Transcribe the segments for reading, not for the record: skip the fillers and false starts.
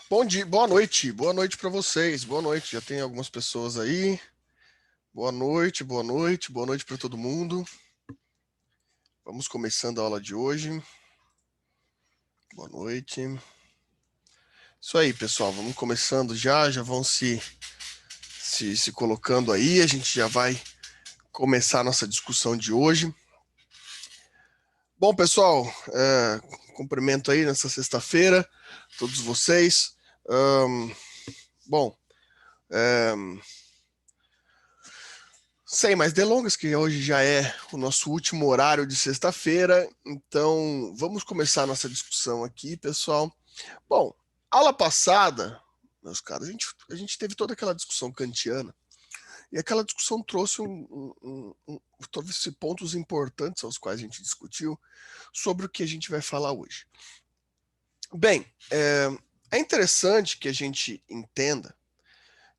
Bom dia, boa noite para vocês, boa noite. Já tem algumas pessoas aí. Boa noite, boa noite para todo mundo. Vamos começando a aula de hoje. Boa noite. Isso aí, pessoal, vamos começando já vão se colocando aí. A gente já vai começar a nossa discussão de hoje. Bom, pessoal, cumprimento aí nessa sexta-feira todos vocês. Bom, sem mais delongas, que hoje já é o nosso último horário de sexta-feira, então vamos começar a nossa discussão aqui, pessoal. Bom, aula passada, meus caros, a gente teve toda aquela discussão kantiana, e aquela discussão trouxe pontos importantes aos quais a gente discutiu sobre o que a gente vai falar hoje. Bem, é interessante que a gente entenda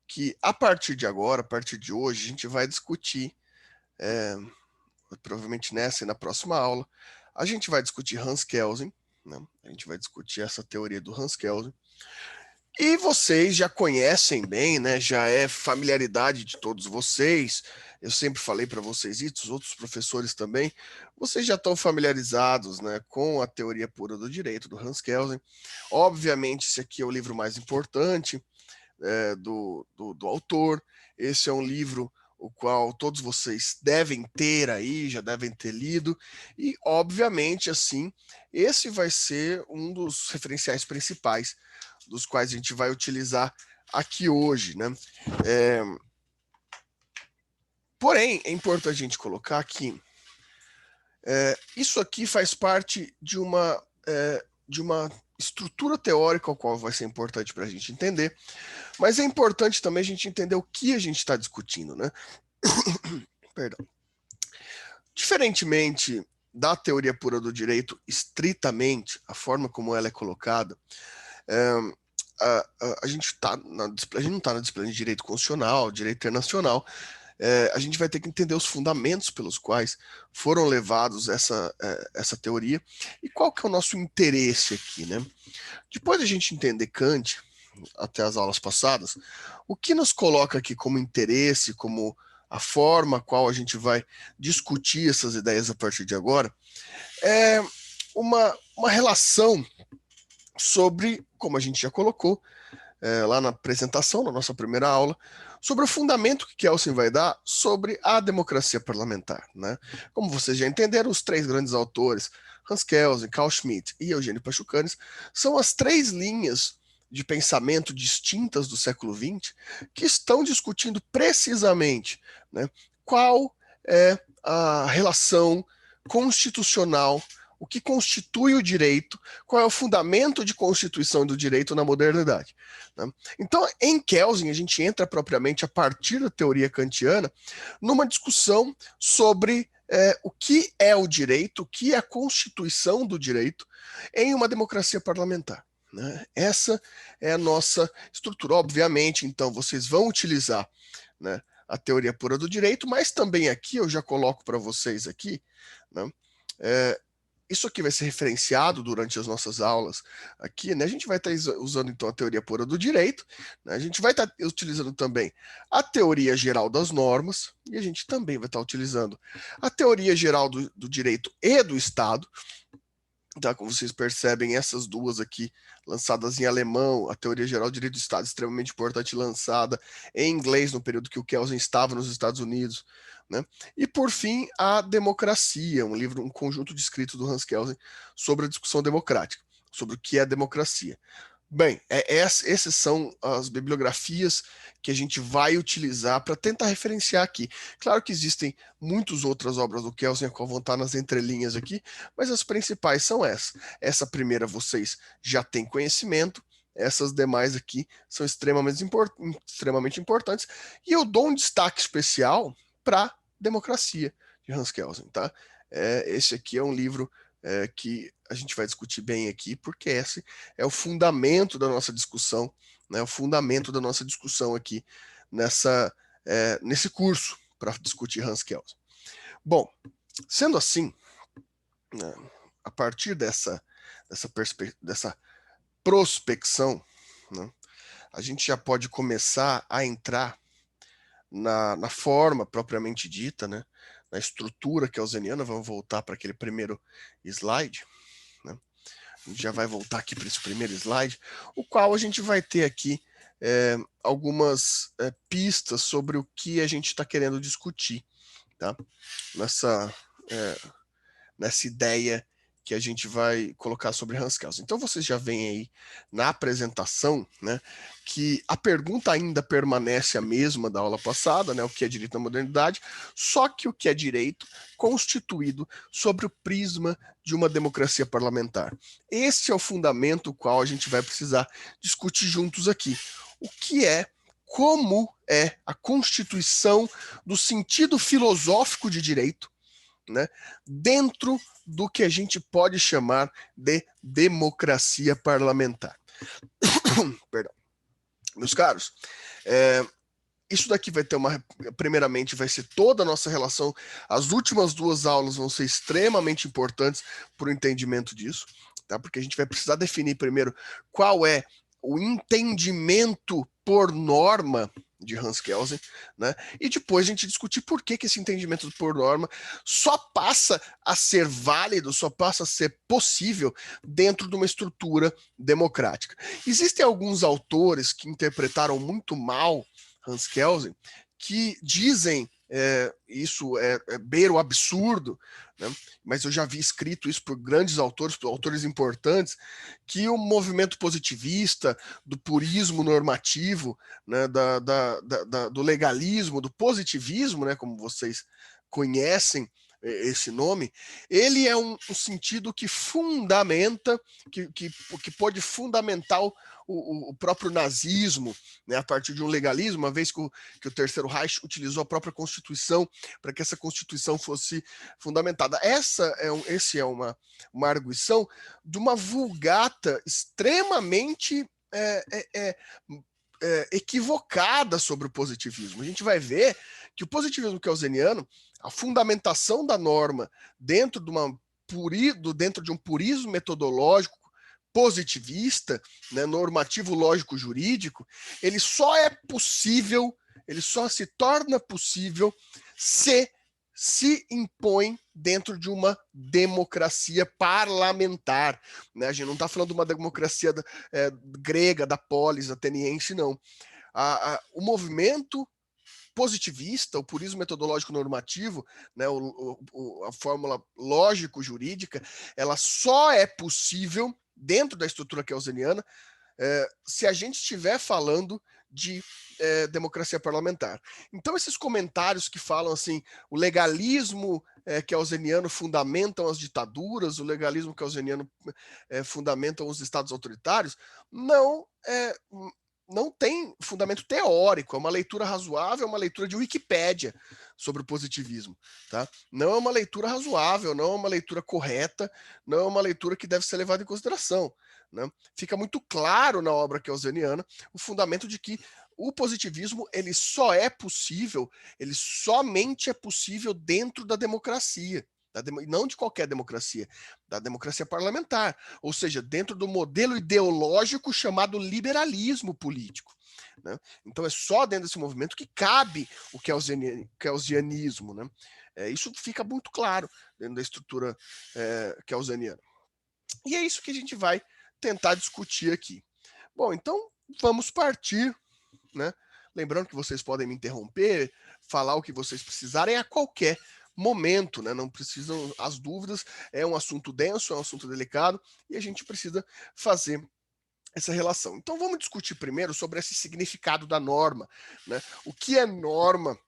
que a partir de agora, a partir de hoje, a gente vai discutir provavelmente nessa e na próxima aula, a gente vai discutir Hans Kelsen, né? A gente vai discutir essa teoria do Hans Kelsen. E vocês já conhecem bem, né? Já é familiaridade de todos vocês. Eu sempre falei para vocês isso, os outros professores também. Vocês já estão familiarizados, né, com a teoria pura do direito do Hans Kelsen. Obviamente, esse aqui é o livro mais importante do autor. Esse é um livro o qual todos vocês devem ter aí, já devem ter lido, e obviamente, assim, esse vai ser um dos referenciais principais dos quais a gente vai utilizar aqui hoje, né? Porém, é importante a gente colocar que isso aqui faz parte de uma estrutura teórica, ao qual vai ser importante para a gente entender, mas é importante também a gente entender o que a gente está discutindo, né? Perdão. Diferentemente da teoria pura do direito, estritamente, a forma como ela é colocada, a gente não está na disciplina de direito constitucional, direito internacional. A gente vai ter que entender os fundamentos pelos quais foram levados essa teoria e qual que é o nosso interesse aqui, né? Depois de a gente entender Kant, até as aulas passadas, o que nos coloca aqui como interesse, como a forma qual a gente vai discutir essas ideias a partir de agora, é uma relação sobre, como a gente já colocou lá na apresentação, na nossa primeira aula, sobre o fundamento que Kelsen vai dar sobre a democracia parlamentar, né? Como vocês já entenderam, os três grandes autores, Hans Kelsen, Carl Schmitt e Eugênio Pachucanes, são as três linhas de pensamento distintas do século XX que estão discutindo precisamente, né, qual é a relação constitucional, o que constitui o direito, qual é o fundamento de constituição do direito na modernidade, né? Então, em Kelsen, a gente entra propriamente a partir da teoria kantiana numa discussão sobre o que é o direito, o que é a constituição do direito em uma democracia parlamentar, né? Essa é a nossa estrutura. Obviamente, então, vocês vão utilizar, né, a teoria pura do direito, mas também aqui eu já coloco para vocês aqui, né, isso aqui vai ser referenciado durante as nossas aulas aqui, né? A gente vai estar usando, então, a teoria pura do direito, né? A gente vai estar utilizando também a teoria geral das normas, e a gente também vai estar utilizando a teoria geral do direito e do Estado. Tá, como vocês percebem, essas duas aqui, lançadas em alemão, a teoria geral do direito do Estado, extremamente importante, lançada em inglês no período que o Kelsen estava nos Estados Unidos, né? E, por fim, a democracia, um conjunto de escritos do Hans Kelsen sobre a discussão democrática, sobre o que é a democracia. Bem, essas são as bibliografias que a gente vai utilizar para tentar referenciar aqui. Claro que existem muitas outras obras do Kelsen, que vão estar nas entrelinhas aqui, mas as principais são essas. Essa primeira vocês já têm conhecimento, essas demais aqui são extremamente importantes, e eu dou um destaque especial para Democracia, de Hans Kelsen, tá? Esse aqui é um livro que a gente vai discutir bem aqui, porque esse é o fundamento da nossa discussão, né? O fundamento da nossa discussão aqui nesse curso para discutir Hans Kelsen. Bom, sendo assim, a partir dessa prospecção, né, a gente já pode começar a entrar na forma propriamente dita, né, na estrutura kelseniana. Vamos voltar para aquele primeiro slide, né? A gente já vai voltar aqui para esse primeiro slide, o qual a gente vai ter aqui algumas pistas sobre o que a gente está querendo discutir, tá? Nessa ideia que a gente vai colocar sobre Hans Kelsen. Então vocês já veem aí na apresentação, né, que a pergunta ainda permanece a mesma da aula passada, né, o que é direito na modernidade, só que o que é direito constituído sobre o prisma de uma democracia parlamentar. Esse é o fundamento qual a gente vai precisar discutir juntos aqui. O que é, como é a constituição do sentido filosófico de direito, né, dentro do que a gente pode chamar de democracia parlamentar. Perdão. Meus caros, isso daqui vai ter primeiramente vai ser toda a nossa relação. As últimas duas aulas vão ser extremamente importantes para o entendimento disso, tá? Porque a gente vai precisar definir primeiro qual é o entendimento por norma de Hans Kelsen, né? E depois a gente discutir por que esse entendimento por norma só passa a ser válido, só passa a ser possível dentro de uma estrutura democrática. Existem alguns autores que interpretaram muito mal Hans Kelsen, que dizem, isso beira o absurdo, né? Mas eu já vi escrito isso por grandes autores, por autores importantes, que o movimento positivista, do purismo normativo, né, do legalismo, do positivismo, né, como vocês conhecem esse nome, ele é um sentido que fundamenta, que pode fundamentar o próprio nazismo, né, a partir de um legalismo, uma vez que o Terceiro Reich utilizou a própria Constituição para que essa Constituição fosse fundamentada. Esse é uma arguição de uma vulgata extremamente equivocada sobre o positivismo. A gente vai ver que o positivismo kelseniano, a fundamentação da norma dentro de um purismo metodológico positivista, né, normativo lógico jurídico, ele só é possível, ele só se torna possível se impõe dentro de uma democracia parlamentar, né? A gente não está falando de uma democracia grega, da polis ateniense, não. O movimento positivista, o purismo metodológico normativo, né, a fórmula lógico-jurídica, ela só é possível dentro da estrutura kelseniana se a gente estiver falando de democracia parlamentar. Então, esses comentários que falam assim, o legalismo kelseniano fundamentam as ditaduras, o legalismo kelseniano fundamentam os estados autoritários, não tem fundamento teórico, é uma leitura razoável, é uma leitura de Wikipédia sobre o positivismo, tá? Não é uma leitura razoável, não é uma leitura correta, não é uma leitura que deve ser levada em consideração, né? Fica muito claro na obra kelseniana o fundamento de que o positivismo ele somente é possível dentro da democracia, não de qualquer democracia, da democracia parlamentar, ou seja, dentro do modelo ideológico chamado liberalismo político, né? Então é só dentro desse movimento que cabe o kelsianismo, né? Isso fica muito claro dentro da estrutura kelseniana. E é isso que a gente vai tentar discutir aqui. Bom, então vamos partir, né? Lembrando que vocês podem me interromper, falar o que vocês precisarem a qualquer momento, né? Não precisam, as dúvidas, é um assunto denso, é um assunto delicado, e a gente precisa fazer essa relação. Então vamos discutir primeiro sobre esse significado da norma, né? O que é norma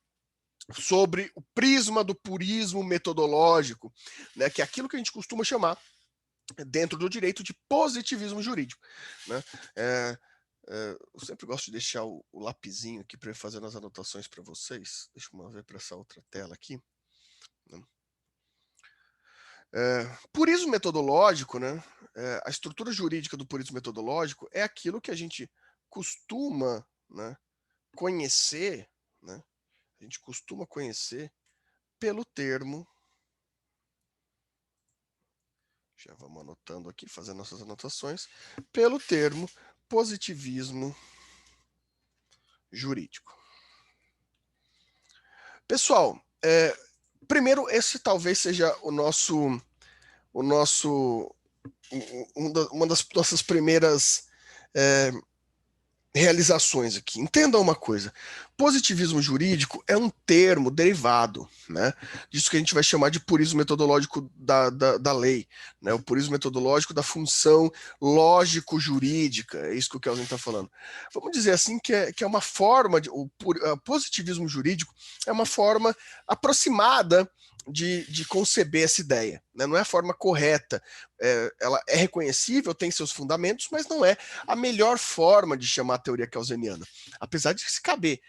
sobre o prisma do purismo metodológico, né? Que é aquilo que a gente costuma chamar dentro do direito de positivismo jurídico, né? Eu sempre gosto de deixar o lapisinho aqui para ir fazendo as anotações para vocês. Deixa eu ver para essa outra tela aqui, né? Purismo metodológico, né? A estrutura jurídica do purismo metodológico é aquilo que a gente costuma, né, conhecer, né? A gente costuma conhecer pelo termo. Já vamos anotando aqui, fazendo nossas anotações, pelo termo positivismo jurídico. Pessoal, primeiro, esse talvez seja uma das nossas primeiras realizações aqui. Entendam uma coisa: positivismo jurídico é um termo derivado, né, disso que a gente vai chamar de purismo metodológico da lei, né, o purismo metodológico da função lógico-jurídica, é isso que o Kelsen está falando. Vamos dizer assim que é uma forma, o positivismo jurídico é uma forma aproximada de conceber essa ideia, né? Não é a forma correta, ela é reconhecível, tem seus fundamentos, mas não é a melhor forma de chamar a teoria keynesiana, apesar de se caber.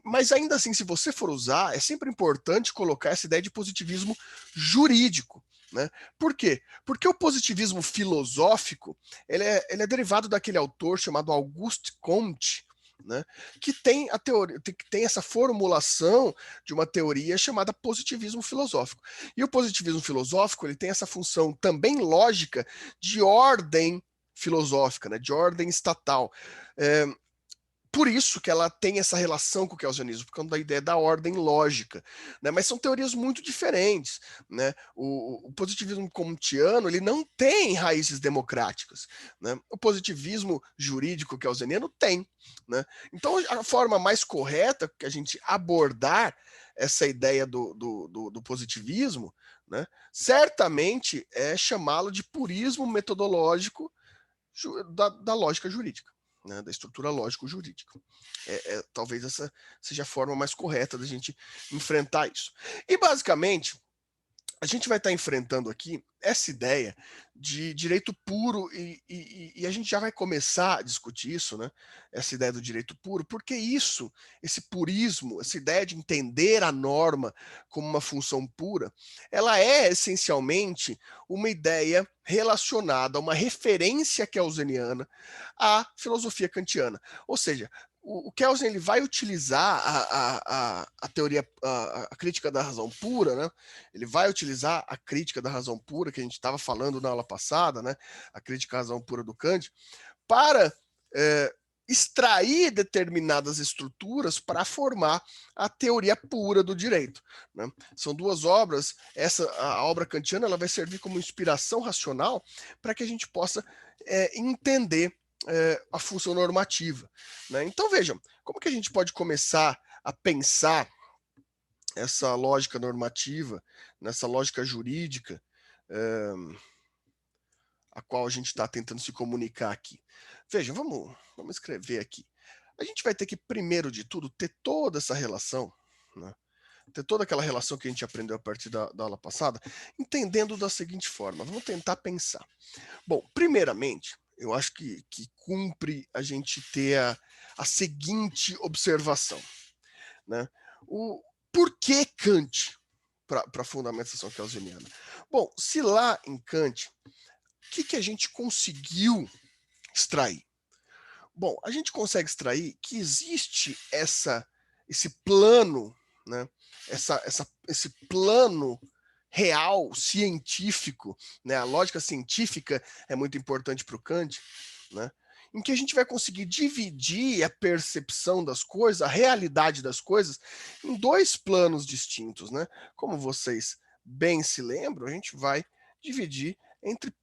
Mas ainda assim, se você for usar, é sempre importante colocar essa ideia de positivismo jurídico. Né? Por quê? Porque o positivismo filosófico ele é derivado daquele autor chamado Auguste Comte, né, que tem a teoria, que tem essa formulação de uma teoria chamada positivismo filosófico. E o positivismo filosófico ele tem essa função também lógica de ordem filosófica, né, de ordem estatal. Por isso que ela tem essa relação com o keynesianismo, por causa da ideia da ordem lógica, né? Mas são teorias muito diferentes, né? O positivismo comtiano ele não tem raízes democráticas, né? O positivismo jurídico keynesiano tem, né? Então a forma mais correta que a gente abordar essa ideia do positivismo, né, certamente é chamá-lo de purismo metodológico da lógica jurídica, né, da estrutura lógico-jurídica. Talvez essa seja a forma mais correta da gente enfrentar isso. E, basicamente, a gente vai estar enfrentando aqui essa ideia de direito puro e a gente já vai começar a discutir isso, né? Essa ideia do direito puro, porque esse purismo, essa ideia de entender a norma como uma função pura, ela é essencialmente uma ideia relacionada a uma referência keynesiana à filosofia kantiana. Ou seja, o Kelsen ele vai utilizar a teoria, a crítica da razão pura, né? Ele vai utilizar a crítica da razão pura que a gente estava falando na aula passada, né? A crítica à razão pura do Kant, para extrair determinadas estruturas para formar a teoria pura do direito. Né? São duas obras. A obra kantiana ela vai servir como inspiração racional para que a gente possa entender a função normativa. Né? Então vejam, como que a gente pode começar a pensar essa lógica normativa, nessa lógica jurídica, a qual a gente está tentando se comunicar aqui. Vejam, vamos escrever aqui. A gente vai ter que, primeiro de tudo, ter toda essa relação, né? Ter toda aquela relação que a gente aprendeu a partir da aula passada, entendendo da seguinte forma. Vamos tentar pensar. Bom, primeiramente, eu acho que cumpre a gente ter a seguinte observação. Né? Por que Kant para a fundamentação keynesiana? Bom, se lá em Kant, o que a gente conseguiu extrair? Bom, a gente consegue extrair que existe esse plano, né? Esse plano real, científico, né? A lógica científica é muito importante para o Kant, né? Em que a gente vai conseguir dividir a percepção das coisas, a realidade das coisas, em dois planos distintos, né? Como vocês bem se lembram, a gente vai dividir entre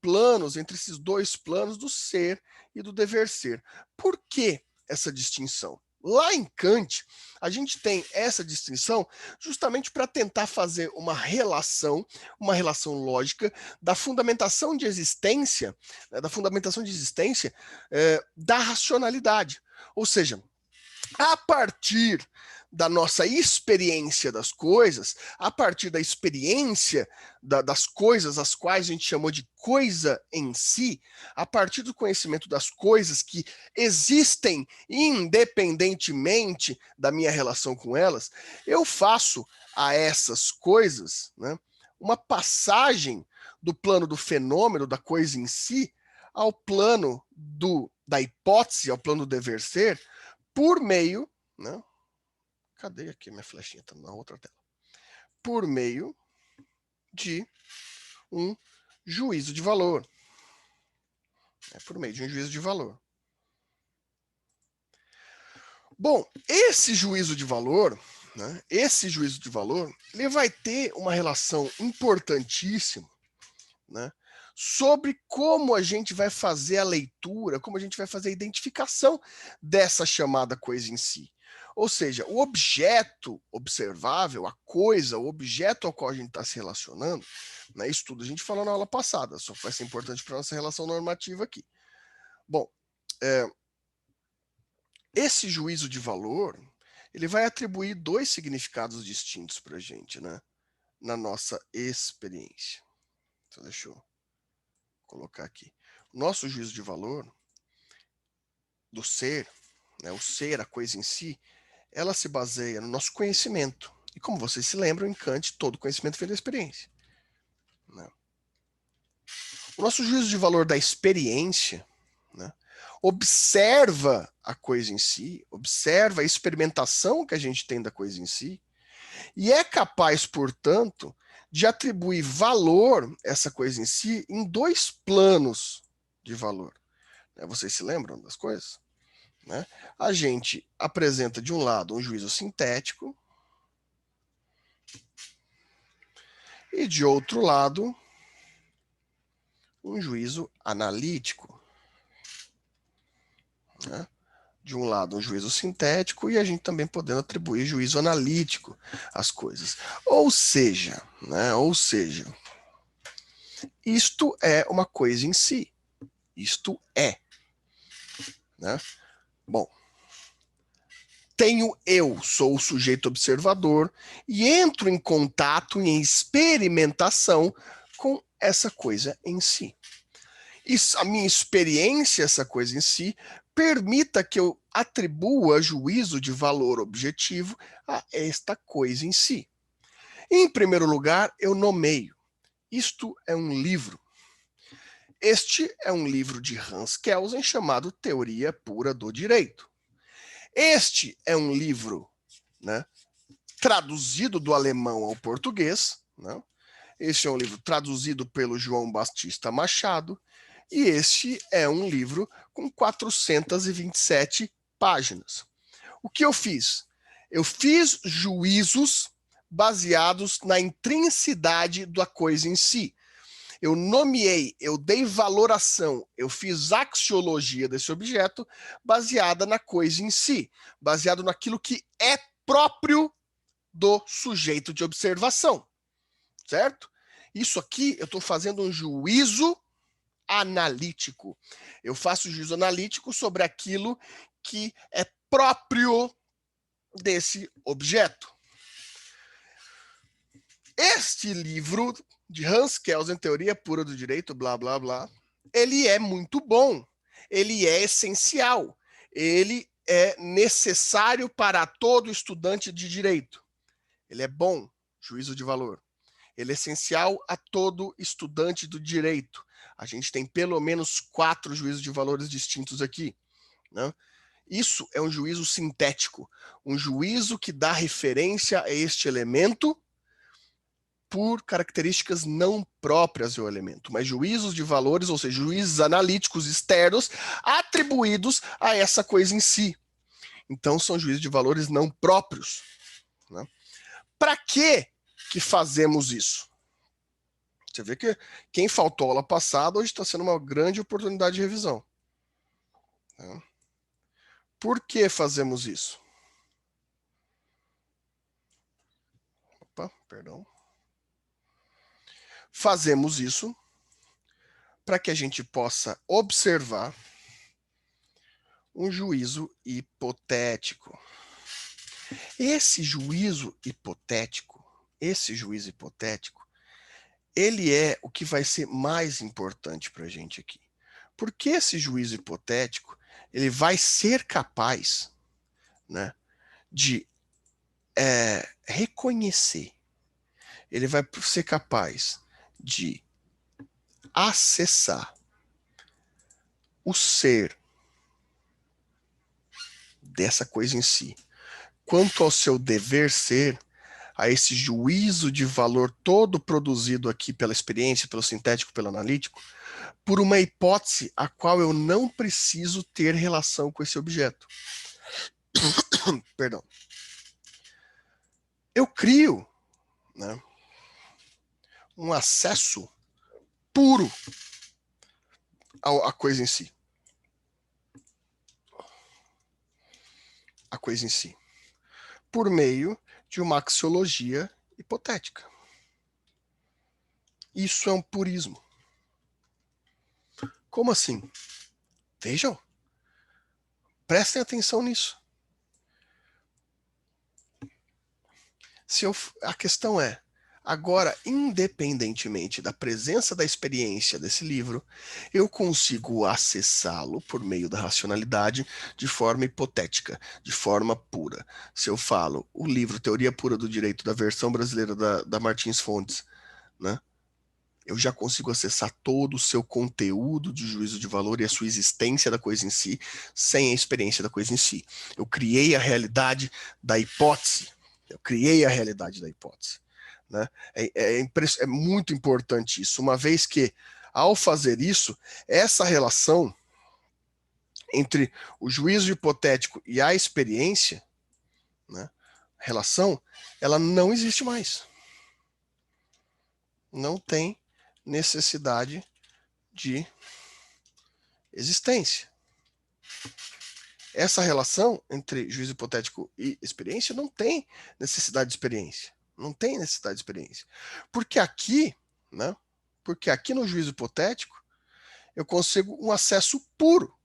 esses dois planos do ser e do dever ser. Por que essa distinção? Lá em Kant, a gente tem essa distinção justamente para tentar fazer uma relação lógica da fundamentação de existência, né, da racionalidade. Ou seja, a partir da nossa experiência das coisas, a partir da experiência das coisas, as quais a gente chamou de coisa em si, a partir do conhecimento das coisas que existem independentemente da minha relação com elas, eu faço a essas coisas, né, uma passagem do plano do fenômeno, da coisa em si, ao plano da hipótese, ao plano do dever ser, por meio, né? Cadê aqui minha flechinha? Está na outra tela. Por meio de um juízo de valor. Por meio de um juízo de valor. Bom, esse juízo de valor, né, ele vai ter uma relação importantíssima, né, sobre como a gente vai fazer a leitura, como a gente vai fazer a identificação dessa chamada coisa em si. Ou seja, o objeto observável, a coisa, o objeto ao qual a gente está se relacionando, né, isso tudo a gente falou na aula passada, só vai ser importante para a nossa relação normativa aqui. Bom, esse juízo de valor, ele vai atribuir dois significados distintos para a gente, né, na nossa experiência. Então, deixa eu colocar aqui. O nosso juízo de valor do ser, né, o ser, a coisa em si, ela se baseia no nosso conhecimento. E como vocês se lembram, em Kant, todo conhecimento vem da experiência, né? O nosso juízo de valor da experiência, né, observa a coisa em si, observa a experimentação que a gente tem da coisa em si, e é capaz, portanto, de atribuir valor a essa coisa em si em dois planos de valor. Vocês se lembram das coisas? Né? A gente apresenta, de um lado, um juízo sintético, e, de outro lado, um juízo analítico. Né? De um lado, um juízo sintético, e a gente também podendo atribuir juízo analítico às coisas. Ou seja, isto é uma coisa em si. Isto é. Né? Bom, tenho eu, sou o sujeito observador, e entro em contato, em experimentação com essa coisa em si. E a minha experiência, essa coisa em si, permita que eu atribua juízo de valor objetivo a esta coisa em si. Em primeiro lugar, eu nomeio. Isto é um livro. Este é um livro de Hans Kelsen chamado Teoria Pura do Direito. Este é um livro, né, traduzido do alemão ao português. Né? Este é um livro traduzido pelo João Batista Machado. E este é um livro com 427 páginas. O que eu fiz? Eu fiz juízos baseados na intrinsidade da coisa em si. Eu nomeei, eu dei valoração, eu fiz axiologia desse objeto baseada na coisa em si, baseado naquilo que é próprio do sujeito de observação, certo? Isso aqui eu estou fazendo um juízo analítico. Eu faço juízo analítico sobre aquilo que é próprio desse objeto. Este livro de Hans Kelsen, Teoria Pura do Direito, blá, blá, blá, ele é muito bom, ele é essencial, ele é necessário para todo estudante de direito. Ele é bom, juízo de valor. Ele é essencial a todo estudante do direito. A gente tem pelo menos 4 juízos de valores distintos aqui. Né? Isso é um juízo sintético, um juízo que dá referência a este elemento por características não próprias do elemento, mas juízos de valores, ou seja, juízos analíticos externos atribuídos a essa coisa em si. Então, são juízos de valores não próprios. Né? Para que fazemos isso? Você vê que quem faltou a aula passada hoje está sendo uma grande oportunidade de revisão. Né? Por que fazemos isso? Opa, perdão. Fazemos isso para que a gente possa observar um juízo hipotético. Esse juízo hipotético, ele é o que vai ser mais importante para a gente aqui. Porque esse juízo hipotético, ele vai ser capaz, né, de reconhecer, ele vai ser capaz de acessar o ser dessa coisa em si, quanto ao seu dever ser, a esse juízo de valor todo produzido aqui pela experiência, pelo sintético, pelo analítico, por uma hipótese a qual eu não preciso ter relação com esse objeto. Perdão. Eu crio, né, um acesso puro à coisa em si. A coisa em si. Por meio de uma axiologia hipotética. Isso é um purismo. Como assim? Vejam. Prestem atenção nisso. A questão é, agora, independentemente da presença da experiência desse livro, eu consigo acessá-lo por meio da racionalidade de forma hipotética, de forma pura. Se eu falo o livro Teoria Pura do Direito, da versão brasileira da Martins Fontes, né? Eu já consigo acessar todo o seu conteúdo de juízo de valor e a sua existência da coisa em si, sem a experiência da coisa em si. Eu criei a realidade da hipótese. Eu criei a realidade da hipótese. Né? É muito importante isso, uma vez que, ao fazer isso, essa relação entre o juízo hipotético e a experiência, né, relação, ela não existe mais. Não tem necessidade de existência. Essa relação entre juízo hipotético e experiência não tem necessidade de experiência. Não tem necessidade de experiência. Porque aqui, né? Porque aqui no juízo hipotético, eu consigo um acesso puro.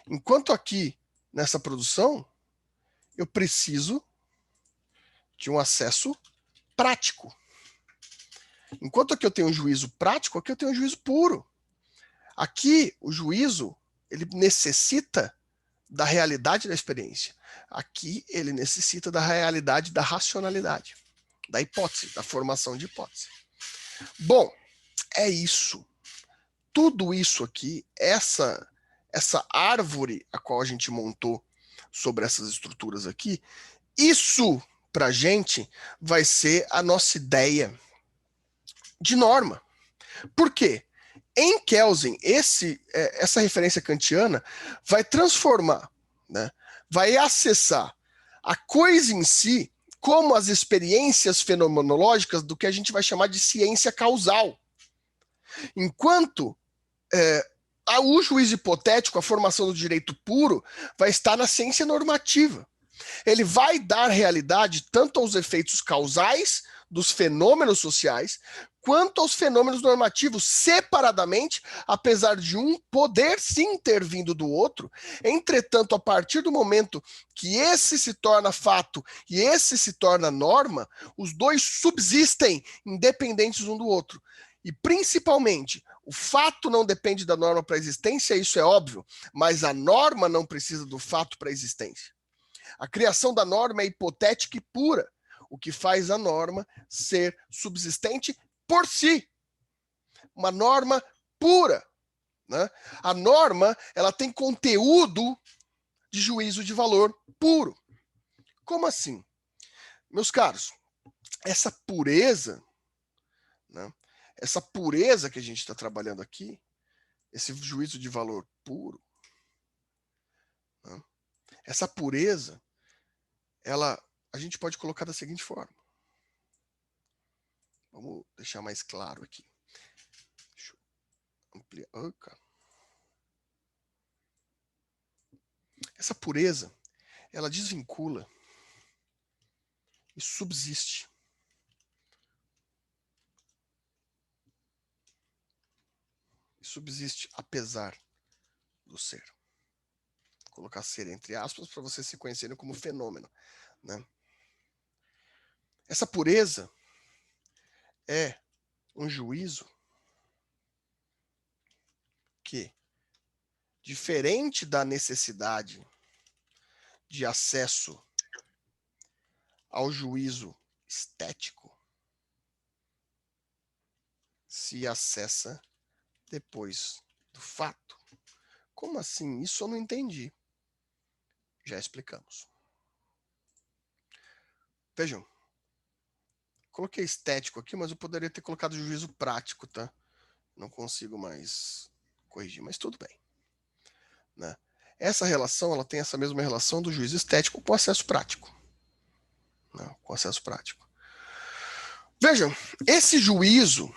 Enquanto aqui, nessa produção, eu preciso de um acesso prático. Enquanto aqui eu tenho um juízo prático, aqui eu tenho um juízo puro. Aqui, o juízo, ele necessita da realidade da experiência. Aqui ele necessita da realidade da racionalidade, da hipótese, da formação de hipótese. Bom, é isso. Tudo isso aqui, essa árvore a qual a gente montou sobre essas estruturas aqui, isso para a gente vai ser a nossa ideia de norma. Por quê? Em Kelsen, essa referência kantiana vai transformar, né, vai acessar a coisa em si como as experiências fenomenológicas do que a gente vai chamar de ciência causal. Enquanto o juízo hipotético, a formação do direito puro, vai estar na ciência normativa. Ele vai dar realidade tanto aos efeitos causais dos fenômenos sociais, quanto aos fenômenos normativos separadamente, apesar de um poder se intervindo do outro. Entretanto, a partir do momento que esse se torna fato e esse se torna norma, os dois subsistem independentes um do outro. E principalmente, o fato não depende da norma para a existência, isso é óbvio, mas a norma não precisa do fato para a existência. A criação da norma é hipotética e pura, o que faz a norma ser subsistente por si. Uma norma pura. Né? A norma, ela tem conteúdo de juízo de valor puro. Como assim? Meus caros, essa pureza, né? Essa pureza que a gente está trabalhando aqui, esse juízo de valor puro, né? Essa pureza, a gente pode colocar da seguinte forma. Vamos deixar mais claro aqui. Deixa eu ampliar. Oh, cara. Essa pureza, ela desvincula e subsiste. E subsiste apesar do ser. Vou colocar ser entre aspas para vocês se conhecerem como fenômeno. Né? Essa pureza é um juízo que, diferente da necessidade de acesso ao juízo estético, se acessa depois do fato. Como assim? Isso eu não entendi. Já explicamos. Vejam, coloquei estético aqui, mas eu poderia ter colocado juízo prático, tá? Não consigo mais corrigir, mas tudo bem. Né? essa relação, ela tem essa mesma relação do juízo estético com o acesso prático. Né? Com acesso prático. Vejam, esse juízo,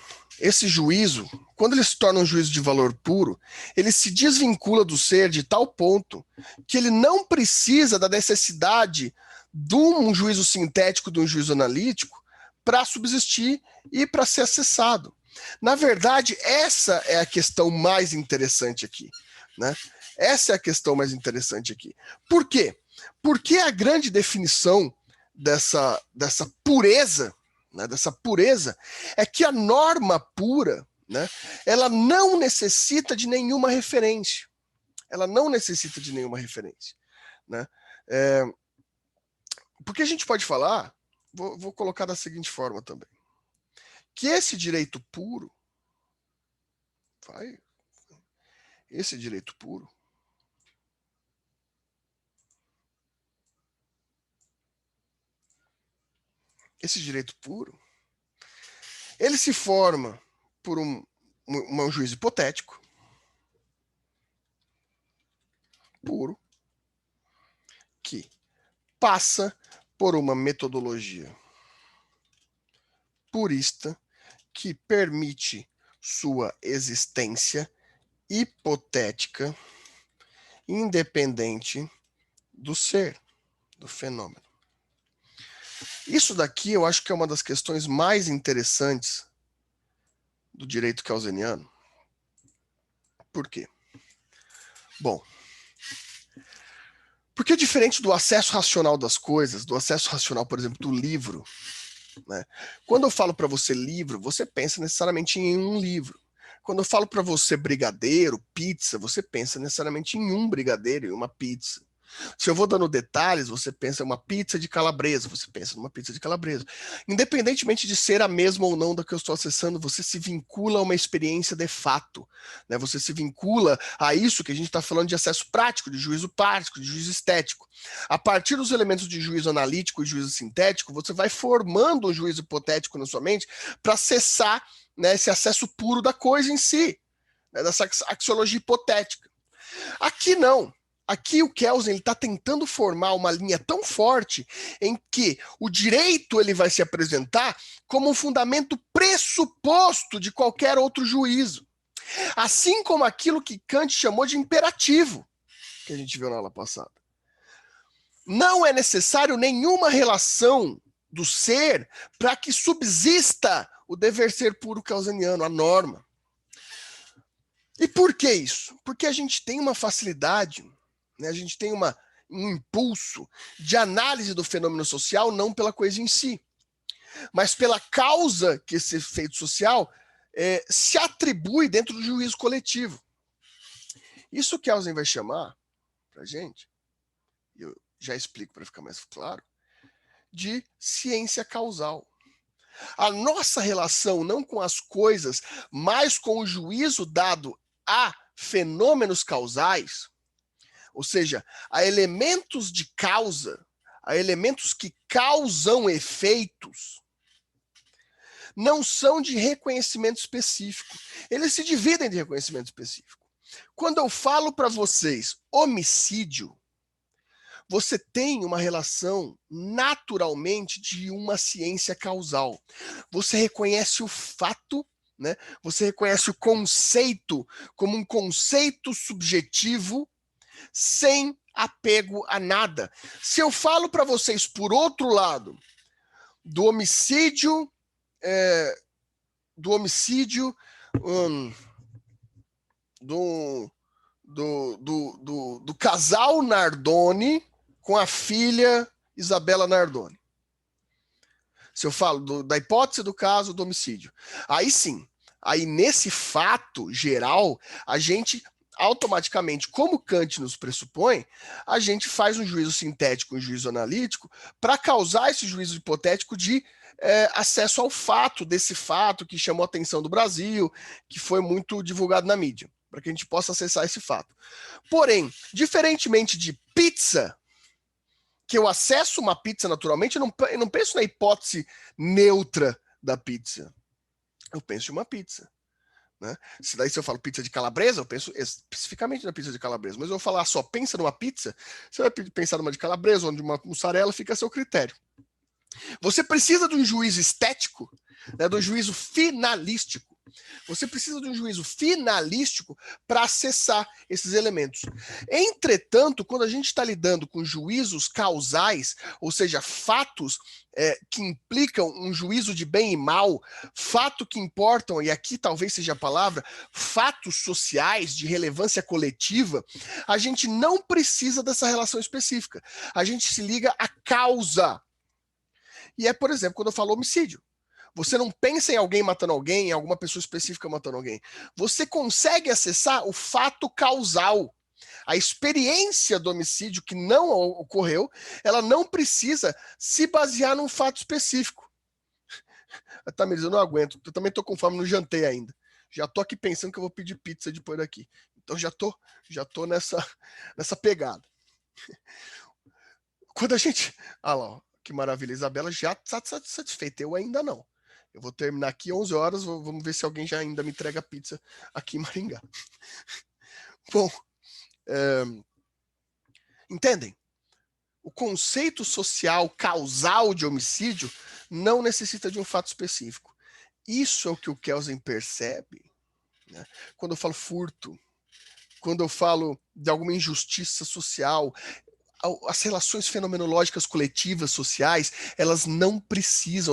quando ele se torna um juízo de valor puro, ele se desvincula do ser de tal ponto que ele não precisa da necessidade de um juízo sintético, de um juízo analítico, para subsistir e para ser acessado. Na verdade, essa é a questão mais interessante aqui, né? Essa é a questão mais interessante aqui. Por quê? Porque a grande definição dessa pureza, né, dessa pureza, é que a norma pura, né, ela não necessita de nenhuma referência. Ela não necessita de nenhuma referência. Né? Porque a gente pode falar, vou colocar da seguinte forma também, que esse direito puro, esse direito puro, ele se forma por um juízo hipotético, puro, que passa por uma metodologia purista que permite sua existência hipotética, independente do ser, do fenômeno. Isso daqui eu acho que é uma das questões mais interessantes do direito kelseniano. Por quê? Bom, porque diferente do acesso racional das coisas, do acesso racional, por exemplo, do livro, né? Quando eu falo para você livro, você pensa necessariamente em um livro. Quando eu falo para você brigadeiro, pizza, você pensa necessariamente em um brigadeiro e uma pizza. Se eu vou dando detalhes, você pensa em uma pizza de calabresa, você pensa numa pizza de calabresa. Independentemente de ser a mesma ou não da que eu estou acessando, você se vincula a uma experiência de fato. Né? Você se vincula a isso que a gente está falando de acesso prático, de juízo prático, de juízo estético. A partir dos elementos de juízo analítico e juízo sintético, você vai formando um juízo hipotético na sua mente para acessar, né, esse acesso puro da coisa em si, né, dessa axiologia hipotética. Aqui não. Aqui o Kelsen está tentando formar uma linha tão forte em que o direito ele vai se apresentar como um fundamento pressuposto de qualquer outro juízo. Assim como aquilo que Kant chamou de imperativo, que a gente viu na aula passada. Não é necessário nenhuma relação do ser para que subsista o dever ser puro kelseniano, a norma. E por que isso? Porque a gente tem uma facilidade, né? A gente tem um impulso de análise do fenômeno social, não pela coisa em si, mas pela causa que esse efeito social se atribui dentro do juízo coletivo. Isso que Kelsen vai chamar para a gente, eu já explico para ficar mais claro, de ciência causal. A nossa relação não com as coisas, mas com o juízo dado a fenômenos causais, ou seja, a elementos de causa, a elementos que causam efeitos, não são de reconhecimento específico. Eles se dividem de reconhecimento específico. Quando eu falo para vocês homicídio, você tem uma relação naturalmente de uma ciência causal. Você reconhece o fato, né? Você reconhece o conceito como um conceito subjetivo sem apego a nada. Se eu falo para vocês, por outro lado, do homicídio do casal Nardoni com a filha Isabela Nardoni. Se eu falo da hipótese do caso do homicídio, aí sim, aí nesse fato geral, a gente automaticamente, como Kant nos pressupõe, a gente faz um juízo sintético e um juízo analítico para causar esse juízo hipotético de acesso ao fato, desse fato que chamou a atenção do Brasil, que foi muito divulgado na mídia, para que a gente possa acessar esse fato. Porém, diferentemente de pizza, que eu acesso uma pizza naturalmente, eu não penso na hipótese neutra da pizza. Eu penso em uma pizza. Né? Se eu falo pizza de calabresa, eu penso especificamente na pizza de calabresa. Mas eu falar só pensa numa pizza, você vai pensar numa de calabresa ou de uma mussarela, fica a seu critério. Você precisa de um juízo estético, né, do juízo finalístico. Você precisa de um juízo finalístico para acessar esses elementos. Entretanto, quando a gente está lidando com juízos causais, ou seja, fatos que implicam um juízo de bem e mal, fato que importam, e aqui talvez seja a palavra, fatos sociais de relevância coletiva, a gente não precisa dessa relação específica. A gente se liga à causa. E é, por exemplo, quando eu falo homicídio. Você não pensa em alguém matando alguém, em alguma pessoa específica matando alguém. Você consegue acessar o fato causal. A experiência do homicídio que não ocorreu, ela não precisa se basear num fato específico. Tamires, eu não aguento. Eu também tô com fome, não jantei ainda. Já tô aqui pensando que eu vou pedir pizza depois daqui. Então já tô nessa pegada. Quando a gente... Ah lá, ó, que maravilha. Isabela já está satisfeita. Eu ainda não. Eu vou terminar aqui 11 horas, vamos ver se alguém já ainda me entrega pizza aqui em Maringá. Bom, entendem? O conceito social causal de homicídio não necessita de um fato específico. Isso é o que o Kelsen percebe, né? Quando eu falo furto, quando eu falo de alguma injustiça social, as relações fenomenológicas coletivas, sociais, elas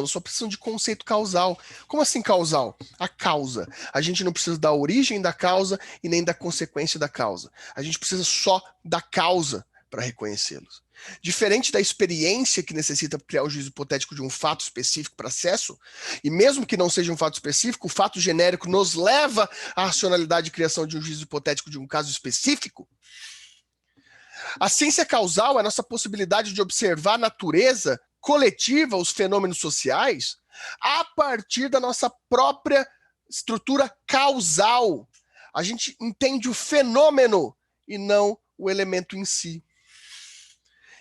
só precisam de conceito causal. Como assim causal? A causa. A gente não precisa da origem da causa e nem da consequência da causa. A gente precisa só da causa para reconhecê-los. Diferente da experiência que necessita criar o juízo hipotético de um fato específico para acesso, e mesmo que não seja um fato específico, o fato genérico nos leva à racionalidade de criação de um juízo hipotético de um caso específico. A ciência causal é a nossa possibilidade de observar a natureza coletiva, os fenômenos sociais, a partir da nossa própria estrutura causal. A gente entende o fenômeno e não o elemento em si.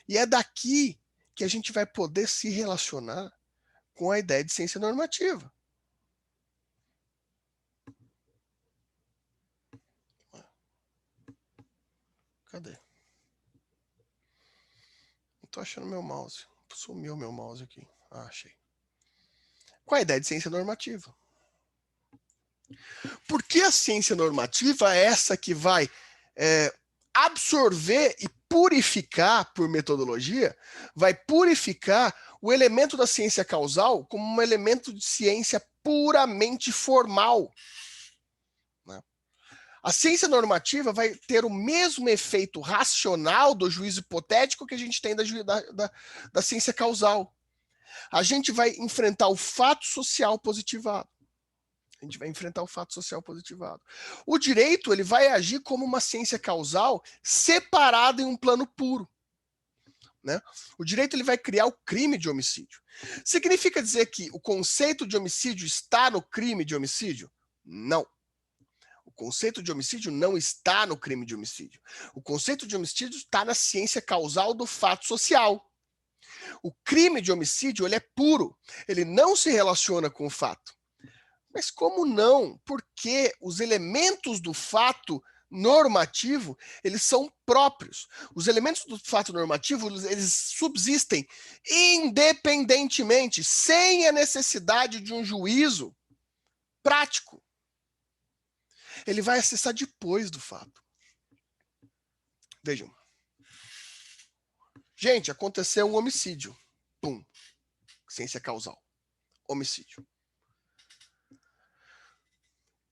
E é daqui que a gente vai poder se relacionar com a ideia de ciência normativa. Cadê? Não tô achando meu mouse. Sumiu meu mouse aqui. Ah, achei. Com a ideia de ciência normativa. Porque a ciência normativa é essa que vai absorver e purificar, por metodologia, vai purificar o elemento da ciência causal como um elemento de ciência puramente formal. Né? A ciência normativa vai ter o mesmo efeito racional do juízo hipotético que a gente tem da ciência causal. A gente vai enfrentar o fato social positivado. A gente vai enfrentar o fato social positivado. O direito ele vai agir como uma ciência causal separada em um plano puro. Né? O direito ele vai criar o crime de homicídio. Significa dizer que o conceito de homicídio está no crime de homicídio? Não. O conceito de homicídio não está no crime de homicídio. O conceito de homicídio está na ciência causal do fato social. O crime de homicídio ele é puro. Ele não se relaciona com o fato. Mas como não? Porque os elementos do fato normativo, eles são próprios. Os elementos do fato normativo, eles subsistem independentemente, sem a necessidade de um juízo prático. Ele vai acessar depois do fato. Vejam. Gente, aconteceu um homicídio. Pum. Ciência causal. Homicídio.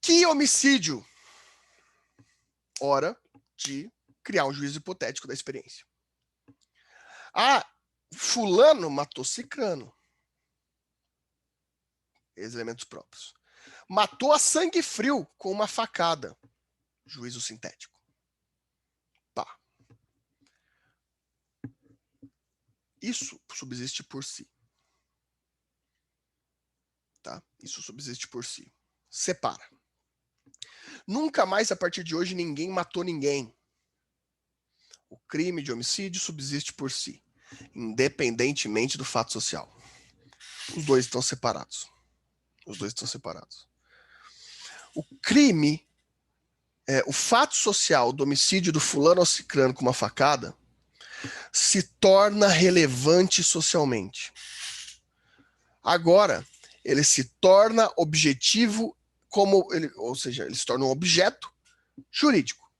Que homicídio? Hora de criar um juízo hipotético da experiência. Ah, fulano matou cicrano. Esses elementos próprios. Matou a sangue frio com uma facada. Juízo sintético. Pá. Isso subsiste por si. Tá? Isso subsiste por si. Separa. Nunca mais, a partir de hoje, ninguém matou ninguém. O crime de homicídio subsiste por si, independentemente do fato social. Os dois estão separados. Os dois estão separados. o crime, o fato social do homicídio do fulano ou cicrano com uma facada se torna relevante socialmente. Agora, ele se torna objetivo ou seja, ele se torna um objeto jurídico.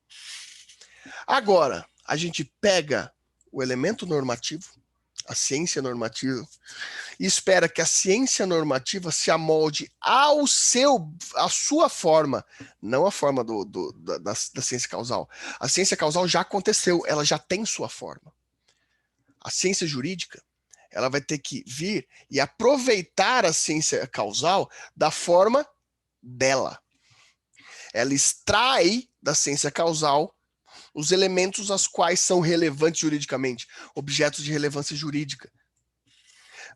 Agora, a gente pega o elemento normativo, a ciência normativa, e espera que a ciência normativa se amolde à sua forma, não a forma da ciência causal. A ciência causal já aconteceu, ela já tem sua forma. A ciência jurídica, ela vai ter que vir e aproveitar a ciência causal da forma dela. Ela extrai da ciência causal os elementos aos quais são relevantes juridicamente, objetos de relevância jurídica.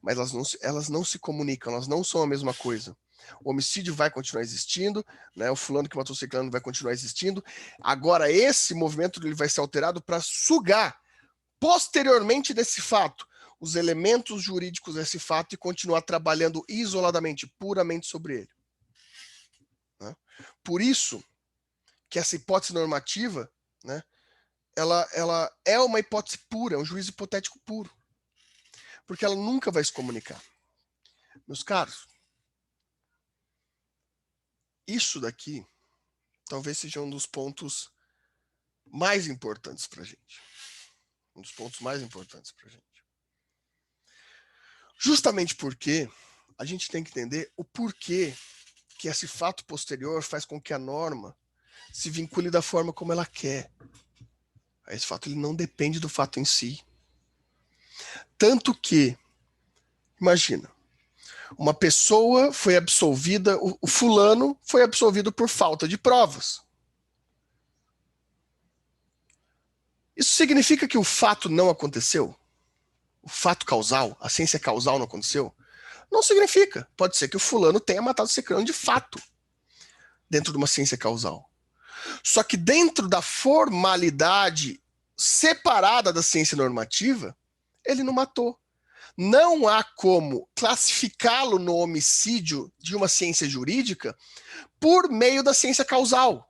Mas elas não se comunicam, elas não são a mesma coisa. O homicídio vai continuar existindo, né? O fulano que matou o ciclano vai continuar existindo. Agora, esse movimento ele vai ser alterado para sugar, posteriormente desse fato, os elementos jurídicos desse fato e continuar trabalhando isoladamente, puramente sobre ele. Né? Por isso que essa hipótese normativa, né, ela é uma hipótese pura, é um juízo hipotético puro. Porque ela nunca vai se comunicar. Meus caros, isso daqui talvez seja um dos pontos mais importantes para a gente. Um dos pontos mais importantes para a gente. Justamente porque a gente tem que entender o porquê que esse fato posterior faz com que a norma se vincule da forma como ela quer. Esse fato ele não depende do fato em si. Tanto que, imagina, uma pessoa foi absolvida, o fulano foi absolvido por falta de provas. Isso significa que o fato não aconteceu? O fato causal, a ciência causal não aconteceu? Não significa. Pode ser que o fulano tenha matado o ciclano de fato, dentro de uma ciência causal. Só que dentro da formalidade separada da ciência normativa, ele não matou. Não há como classificá-lo no homicídio de uma ciência jurídica por meio da ciência causal.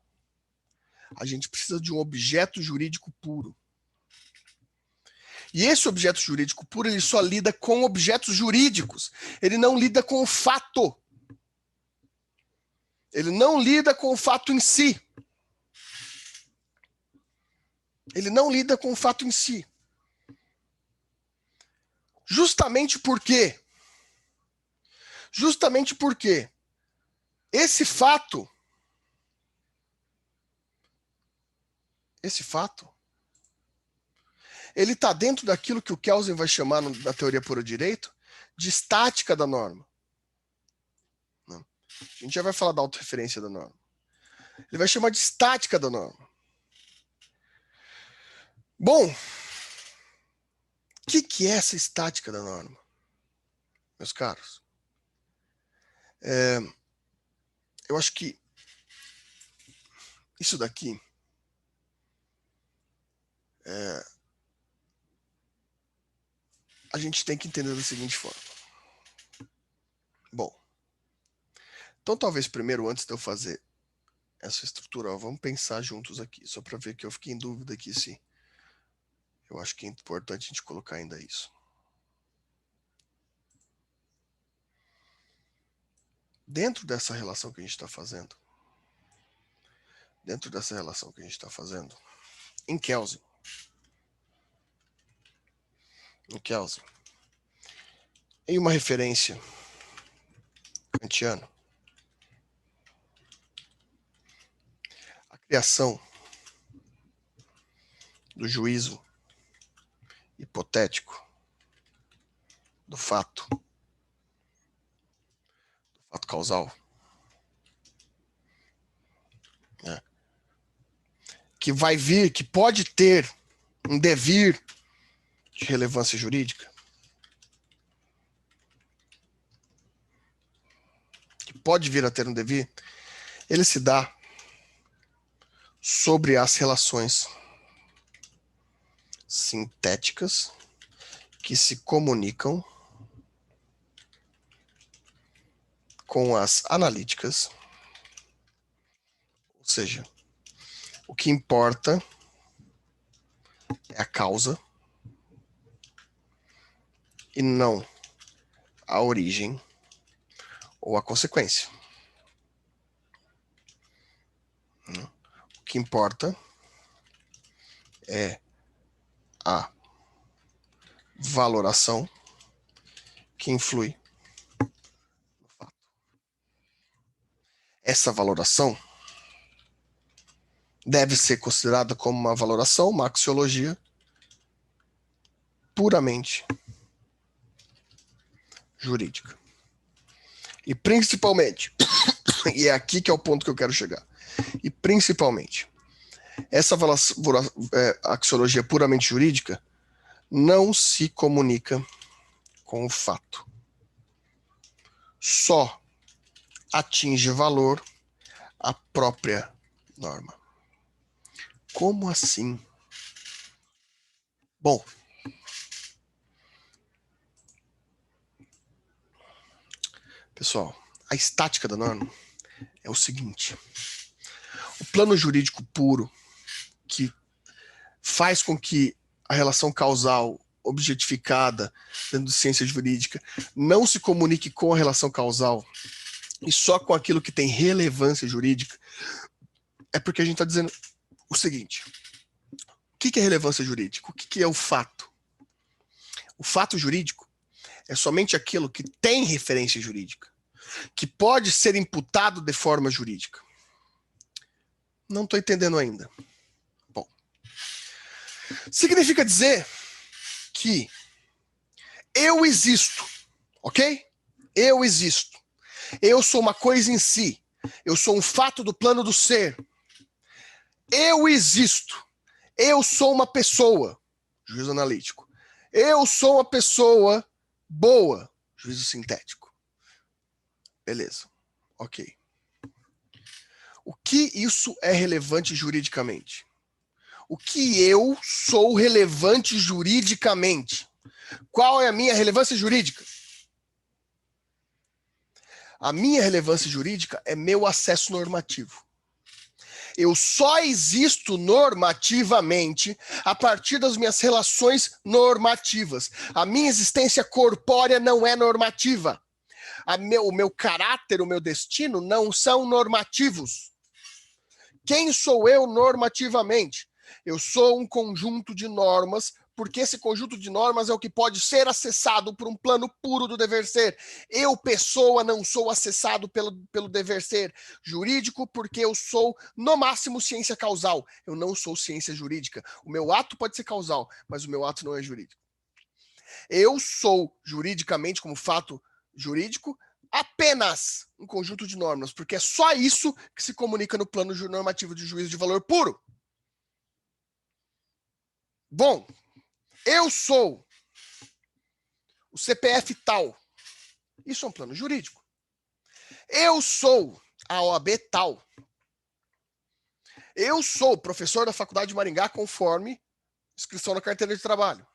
A gente precisa de um objeto jurídico puro. E esse objeto jurídico puro, ele só lida com objetos jurídicos. Ele não lida com o fato. Ele não lida com o fato em si. Ele não lida com o fato em si. Justamente porque esse fato, ele está dentro daquilo que o Kelsen vai chamar na teoria puro direito de estática da norma. A gente já vai falar da autorreferência da norma. Ele vai chamar de estática da norma. Bom, o que é essa estática da norma, meus caros? Eu acho que isso daqui a gente tem que entender da seguinte forma. Bom, então talvez primeiro, antes de eu fazer essa estrutura, vamos pensar juntos aqui, só para ver que eu fiquei em dúvida aqui se eu acho que é importante a gente colocar ainda isso. Dentro dessa relação que a gente está fazendo, em Kelsen, em uma referência kantiana, a criação do juízo hipotético do fato causal, né, que vai vir, que pode ter um devir de relevância jurídica, que pode vir a ter um devir, ele se dá sobre as relações sintéticas que se comunicam com as analíticas seja, o que importa é a causa e não a origem ou a consequência. O que importa é a valoração que influi no fato. Essa valoração deve ser considerada como uma valoração, uma axiologia puramente jurídica. E principalmente, e é aqui que é o ponto que eu quero chegar, e principalmente, essa axiologia puramente jurídica não se comunica com o fato. Só atinge valor a própria norma. Como assim? Bom, pessoal, a estática da norma é o seguinte: o plano jurídico puro, que faz com que a relação causal objetificada dentro de ciência jurídica não se comunique com a relação causal e só com aquilo que tem relevância jurídica, é porque a gente está dizendo o seguinte: o que é relevância jurídica? O que é o fato? O fato jurídico é somente aquilo que tem referência jurídica, que pode ser imputado de forma jurídica. Não estou entendendo ainda. Bom, significa dizer que eu existo, ok? Eu existo. Eu sou uma coisa em si. Eu sou um fato do plano do ser. Eu existo. Eu sou uma pessoa, juízo analítico. Eu sou uma pessoa boa, juízo sintético. Beleza, ok. O que isso é relevante juridicamente? O que eu sou relevante juridicamente? Qual é a minha relevância jurídica? A minha relevância jurídica é meu acesso normativo. Eu só existo normativamente a partir das minhas relações normativas. A minha existência corpórea não é normativa. O meu caráter, o meu destino não são normativos. Quem sou eu normativamente? Eu sou um conjunto de normas, porque esse conjunto de normas é o que pode ser acessado por um plano puro do dever ser. Eu, pessoa, não sou acessado pelo dever ser jurídico, porque eu sou, no máximo, ciência causal. Eu não sou ciência jurídica. O meu ato pode ser causal, mas o meu ato não é jurídico. Eu sou, juridicamente, como fato jurídico, apenas um conjunto de normas, porque é só isso que se comunica no plano normativo de juízo de valor puro. Bom, eu sou o CPF tal. Isso é um plano jurídico. Eu sou a OAB tal. Eu sou professor da Faculdade de Maringá conforme inscrição na carteira de trabalho.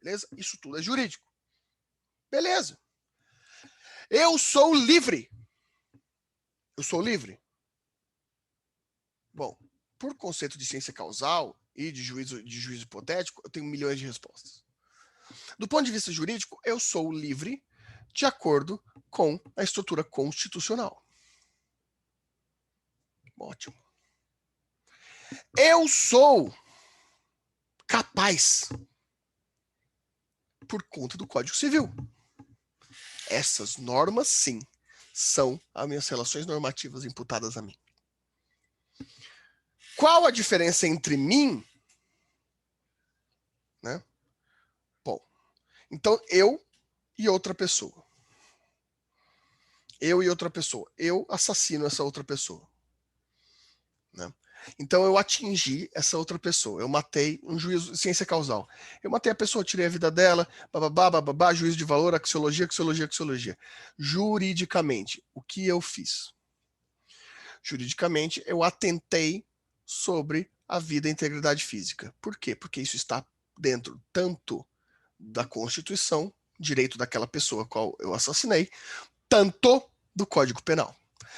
Beleza? Isso tudo é jurídico. Beleza. Eu sou livre. Eu sou livre. Bom, por conceito de ciência causal e de juízo hipotético, eu tenho milhões de respostas. Do ponto de vista jurídico, eu sou livre de acordo com a estrutura constitucional. Ótimo. Eu sou capaz por conta do Código Civil. Essas normas, sim, são as minhas relações normativas imputadas a mim. Qual a diferença entre mim, né? Bom, então eu e outra pessoa. Eu e outra pessoa. Eu assassino essa outra pessoa. Né? Então eu atingi essa outra pessoa. Eu matei um juízo, ciência causal. Eu matei a pessoa, tirei a vida dela, bababá, bababá, juízo de valor, axiologia, axiologia, axiologia. Juridicamente, o que eu fiz? Juridicamente, eu atentei sobre a vida e a integridade física. Por quê? Porque isso está dentro tanto da Constituição, direito daquela pessoa a qual eu assassinei, tanto do Código Penal.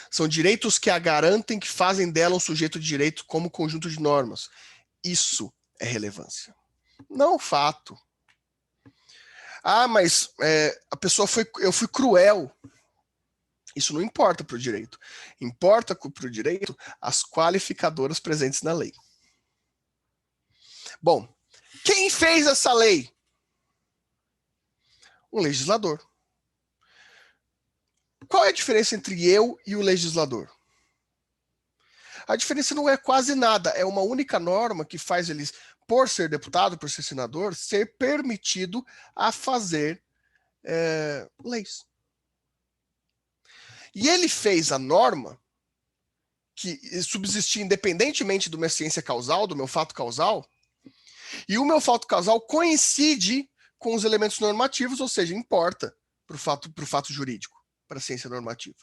São direitos que a garantem, que fazem dela um sujeito de direito como conjunto de normas. Isso é relevância. Não fato. Ah, mas eu fui cruel. Isso não importa para o direito. Importa para o direito as qualificadoras presentes na lei. Bom, quem fez essa lei? Um legislador. Qual é a diferença entre eu e o legislador? A diferença não é quase nada. É uma única norma que faz eles, por ser deputado, por ser senador, ser permitido a fazer leis. E ele fez a norma que subsistia independentemente do minha ciência causal, do meu fato causal, e o meu fato causal coincide com os elementos normativos, ou seja, importa para o fato jurídico, para a ciência normativa.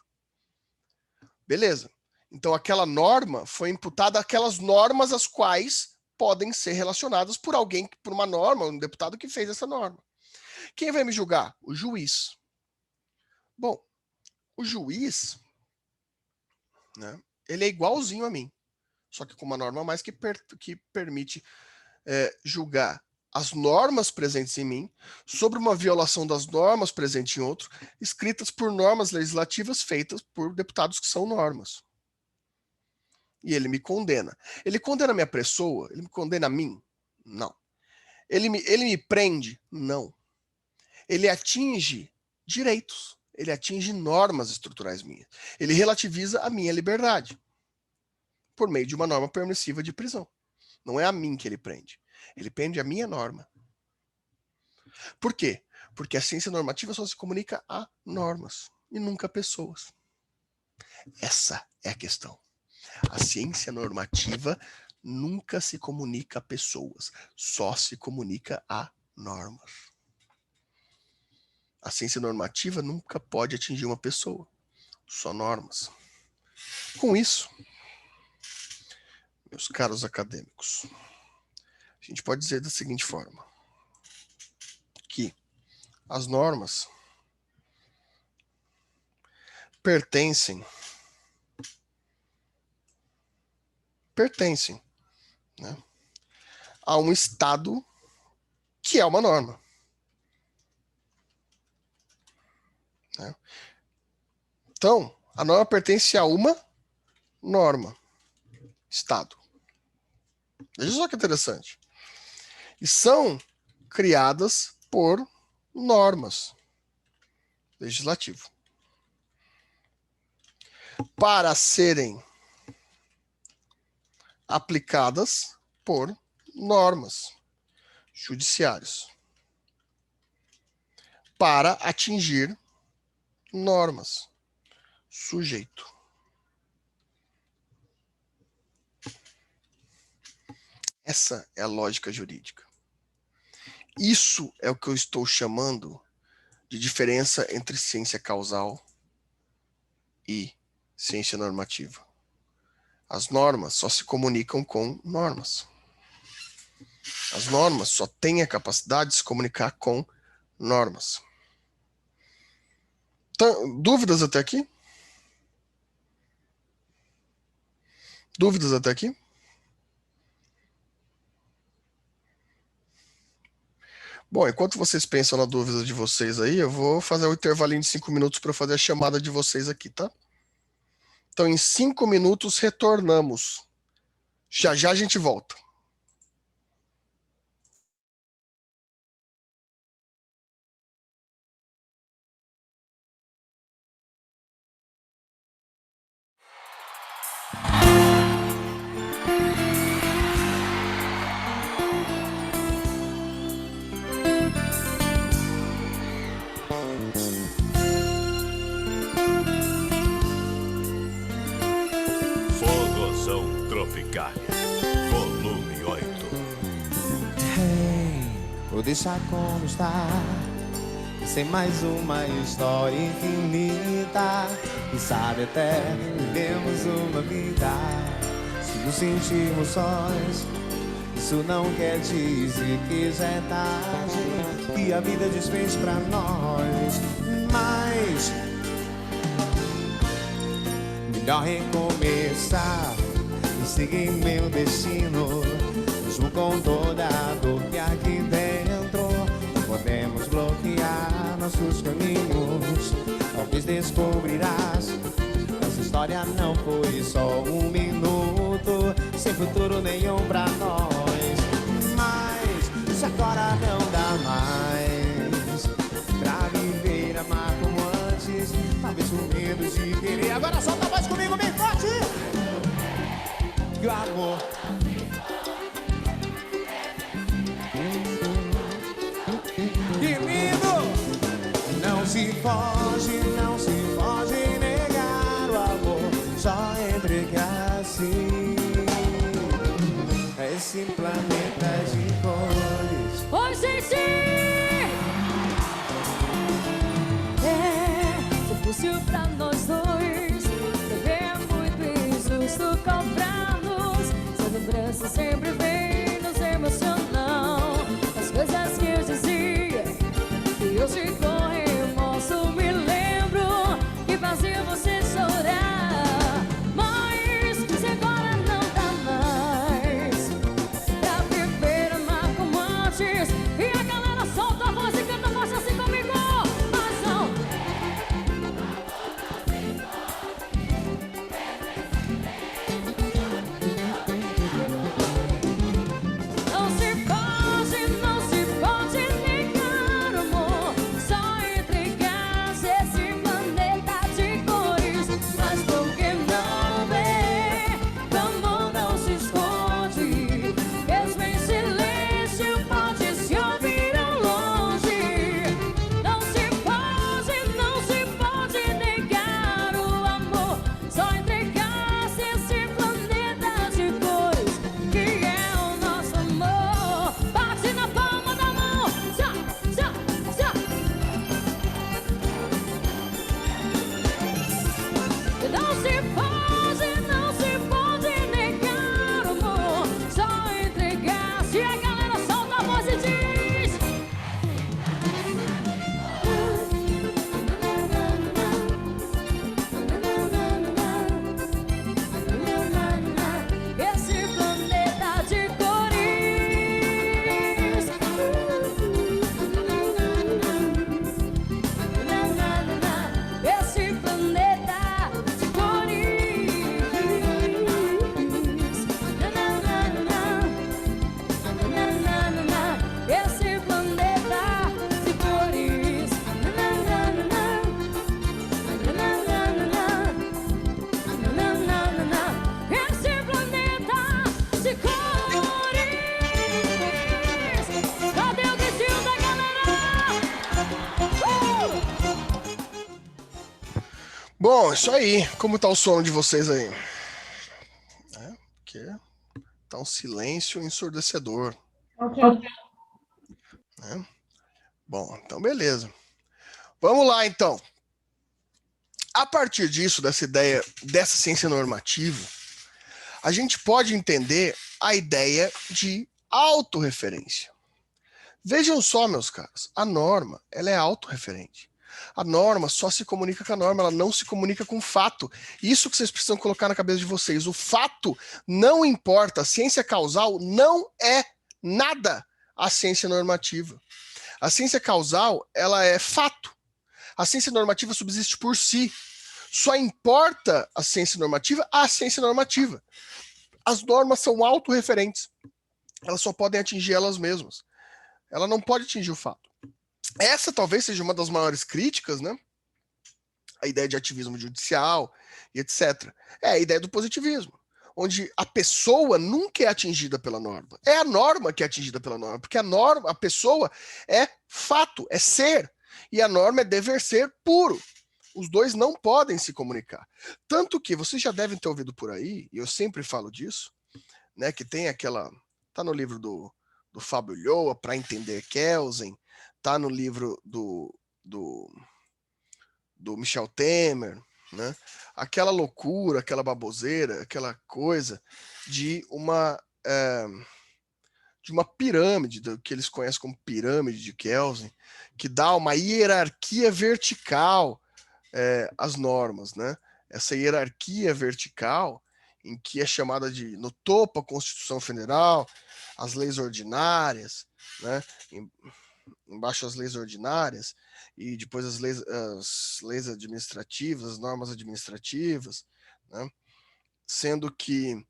Beleza. Então aquela norma foi imputada àquelas normas as quais podem ser relacionadas por alguém, por uma norma, um deputado que fez essa norma. Quem vai me julgar? O juiz. Bom, o juiz, né, ele é igualzinho a mim, só que com uma norma a mais que permite julgar as normas presentes em mim sobre uma violação das normas presentes em outro, escritas por normas legislativas feitas por deputados que são normas. E ele me condena. Ele condena a minha pessoa? Ele me condena a mim? Não. Ele me prende? Não. Ele atinge direitos. Ele atinge normas estruturais minhas. Ele relativiza a minha liberdade por meio de uma norma permissiva de prisão. Não é a mim que ele prende. Ele prende a minha norma. Por quê? Porque a ciência normativa só se comunica a normas e nunca a pessoas. Essa é a questão. A ciência normativa nunca se comunica a pessoas, só se comunica a normas. A ciência normativa nunca pode atingir uma pessoa, só normas. Com isso, meus caros acadêmicos, a gente pode dizer da seguinte forma, que as normas pertencem, né, a um estado que é uma norma. Né? Então, a norma pertence a uma norma, estado. Veja só que interessante. E são criadas por normas legislativo. Para serem aplicadas por normas judiciárias. Para atingir normas. Sujeito. Essa é a lógica jurídica. Isso é o que eu estou chamando de diferença entre ciência causal e ciência normativa. As normas só se comunicam com normas. As normas só têm a capacidade de se comunicar com normas. Então, dúvidas até aqui? Dúvidas até aqui? Bom, enquanto vocês pensam na dúvida de vocês aí, eu vou fazer um intervalinho de 5 minutos para fazer a chamada de vocês aqui, tá? Então, em 5 minutos, retornamos. Já já a gente volta. Volume 8. Hey, vou deixar como está, sem mais uma história infinita. E sabe até vivemos uma vida, se nos sentirmos sós. Isso não quer dizer que já é tarde, que a vida desfez pra nós. Mas melhor recomeçar e seguir meu destino, mesmo com toda a dor que há aqui dentro. Podemos bloquear nossos caminhos, talvez descobrirás. Essa história não foi só um minuto, sem futuro nenhum pra nós. Mas se agora não dá mais pra viver, amar como antes, talvez com medo de querer. Agora solta a voz comigo bem forte. Que o amor que lindo. Não se pode, não se pode negar o amor, só entregar-se a esse planeta de cores. Oi, gente! Difícil pra nós dois, é muito injusto comprarmos. Essa lembrança sempre vem nos emocionando. As coisas que eu dizia, e hoje com remorso me lembro que fazia você chorar. Mas se agora não dá mais pra viver, amar como antes. E a galera solta a voz e canta forte assim comigo. Mas não. Não se pode negar o amor, só entregar-se esse planeta de cores. Mas por que não ver que o amor não se esconde, mesmo em silêncio pode se ouvir ao longe. Não se pode negar o amor, só entregar-se esse planeta de cores, que é o nosso amor. Bate na palma da mão, já, já, já. Não se pode negar o amor, só entregar-se. A galera solta a voz e diz: esse planeta de cores. Esse planeta de cores. Esse planeta de cores. Esse planeta de cores. Cadê o gritinho da galera? Bom, isso aí. Como tá o sono de vocês aí? Porque tá um silêncio ensurdecedor. Ok. Né? Bom, então beleza. Vamos lá, então. A partir disso, dessa ideia, dessa ciência normativa, a gente pode entender a ideia de autorreferência. Vejam só, meus caros, a norma, ela é autorreferente. A norma só se comunica com a norma, ela não se comunica com o fato. Isso que vocês precisam colocar na cabeça de vocês. O fato não importa. A ciência causal não é nada a ciência normativa. A ciência causal, ela é fato. A ciência normativa subsiste por si. Só importa a ciência normativa à ciência normativa. As normas são autorreferentes. Elas só podem atingir elas mesmas. Ela não pode atingir o fato. Essa talvez seja uma das maiores críticas, né? A ideia de ativismo judicial e etc. É a ideia do positivismo, onde a pessoa nunca é atingida pela norma. É a norma que é atingida pela norma, porque a pessoa é fato, é ser, e a norma é dever ser puro. Os dois não podem se comunicar. Tanto que vocês já devem ter ouvido por aí, e eu sempre falo disso, né? Que tem aquela... Tá no livro do Fábio Lhoa, Para Entender Kelsen, tá no livro do Michel Temer, né? Aquela loucura, aquela baboseira, aquela coisa de uma pirâmide, do que eles conhecem como pirâmide de Kelsen, que dá uma hierarquia vertical às normas, né? essa hierarquia vertical, em que é chamada de, no topo, a Constituição Federal, as leis ordinárias, né? Embaixo as leis ordinárias, e depois as leis administrativas, as normas administrativas, né? Sendo que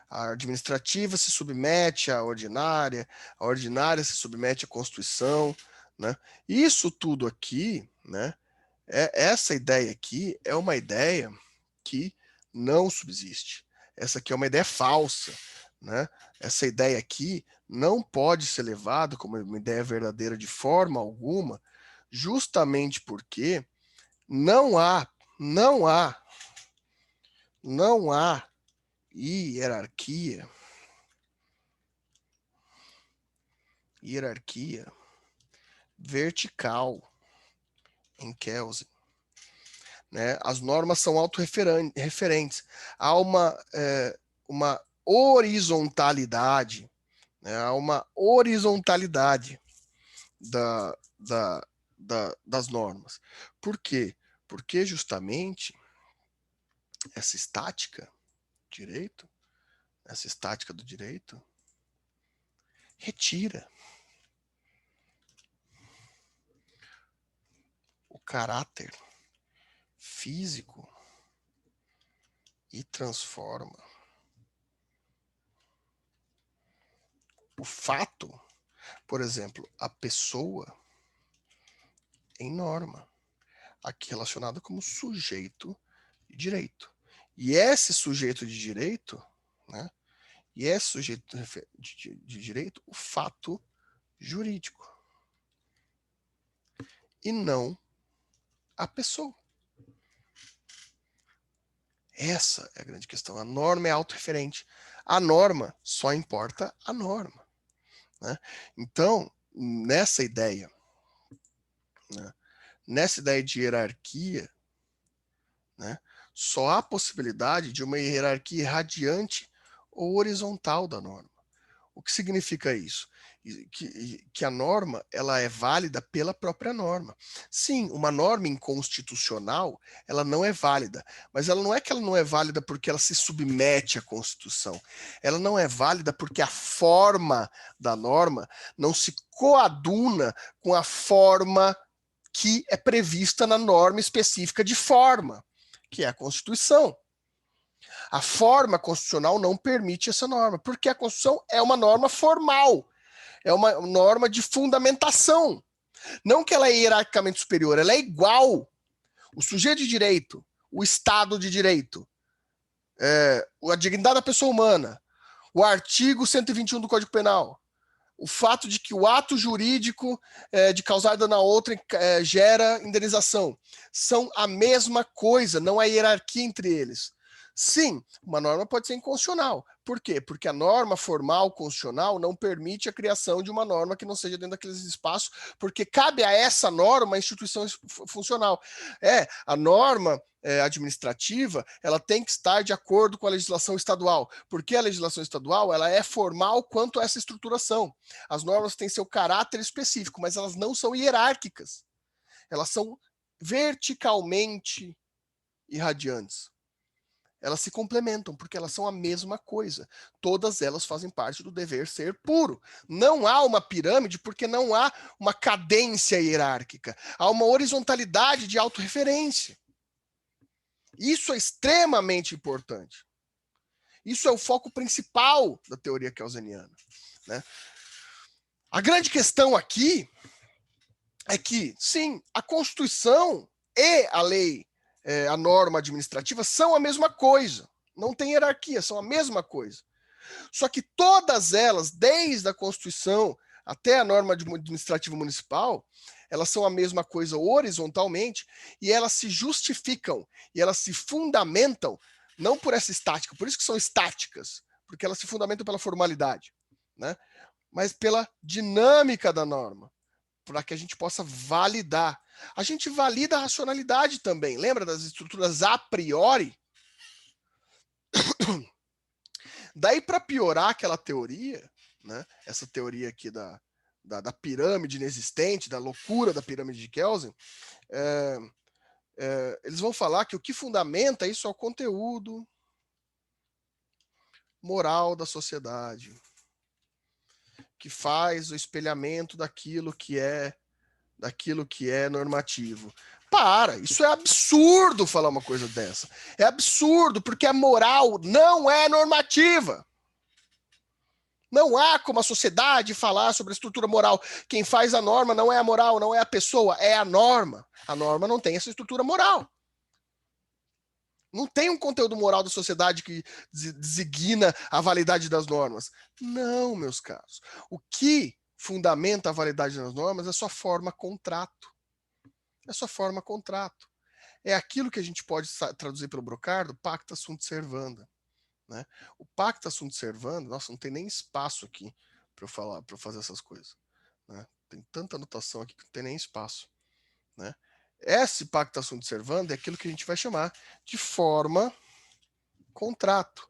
a administrativa se submete à ordinária, a ordinária se submete à Constituição, né? Isso tudo aqui, né? Essa ideia aqui é uma ideia que não subsiste. Essa aqui é uma ideia falsa, né? Essa ideia aqui não pode ser levada como uma ideia verdadeira de forma alguma, justamente porque não há hierarquia vertical em Kelsen, né? As normas são autorreferentes. Há uma horizontalidade, né? Há uma horizontalidade das normas. Por quê? Porque justamente essa estática do direito retira o caráter físico e transforma o fato, por exemplo, a pessoa, em norma, aqui relacionada como sujeito de direito. E esse sujeito de direito, né? E esse sujeito de direito, o fato jurídico. E não a pessoa. Essa é a grande questão. A norma é autorreferente. A norma só importa a norma, né? Então, nessa ideia, né? Nessa ideia de hierarquia, né? Só há possibilidade de uma hierarquia irradiante ou horizontal da norma. O que significa isso? Que a norma ela é válida pela própria norma. Sim, uma norma inconstitucional ela não é válida, mas ela não é que ela não é válida porque ela se submete à Constituição. Ela não é válida porque a forma da norma não se coaduna com a forma que é prevista na norma específica de forma, que é a Constituição. A forma constitucional não permite essa norma, porque a Constituição é uma norma formal, é uma norma de fundamentação. Não que ela é hierarquicamente superior, ela é igual. O sujeito de direito, o Estado de direito, a dignidade da pessoa humana, o artigo 121 do Código Penal, o fato de que o ato jurídico de causar dano a outra gera indenização, são a mesma coisa, não há hierarquia entre eles. Sim, uma norma pode ser inconstitucional. Por quê? Porque a norma formal constitucional não permite a criação de uma norma que não seja dentro daqueles espaços, porque cabe a essa norma a instituição funcional. A norma administrativa, ela tem que estar de acordo com a legislação estadual, porque a legislação estadual ela é formal quanto a essa estruturação. As normas têm seu caráter específico, mas elas não são hierárquicas. Elas são verticalmente irradiantes. Elas se complementam, porque elas são a mesma coisa. Todas elas fazem parte do dever ser puro. Não há uma pirâmide porque não há uma cadência hierárquica. Há uma horizontalidade de autorreferência. Isso é extremamente importante. Isso é o foco principal da teoria kelseniana, né? A grande questão aqui é que, sim, a Constituição e a lei, a norma administrativa são a mesma coisa. Não tem hierarquia, são a mesma coisa. Só que todas elas, desde a Constituição até a norma administrativa municipal, elas são a mesma coisa horizontalmente e elas se justificam e elas se fundamentam não por essa estática, por isso que são estáticas, porque elas se fundamentam pela formalidade, né? Mas pela dinâmica da norma, para que a gente possa validar. A gente valida a racionalidade também. Lembra das estruturas a priori? Daí, para piorar aquela teoria, né? Essa teoria aqui da pirâmide inexistente, da loucura da pirâmide de Kelsen, eles vão falar que o que fundamenta isso é o conteúdo moral da sociedade, que faz o espelhamento daquilo que é normativo. Para, isso é absurdo falar uma coisa dessa. É absurdo, porque a moral não é normativa. Não há como a sociedade falar sobre a estrutura moral. Quem faz a norma não é a moral, não é a pessoa, é a norma. A norma não tem essa estrutura moral. Não tem um conteúdo moral da sociedade que designa a validade das normas. Não, meus caros. O que fundamenta a validade das normas é sua forma contrato. É sua forma contrato. É aquilo que a gente pode traduzir pelo Brocardo, pacta sunt servanda. Né? O pacta sunt servanda, nossa, não tem nem espaço aqui para eu falar, para eu fazer essas coisas. Né? Tem tanta anotação aqui que não tem nem espaço. Né? Esse pacta sunt servanda é aquilo que a gente vai chamar de forma contrato,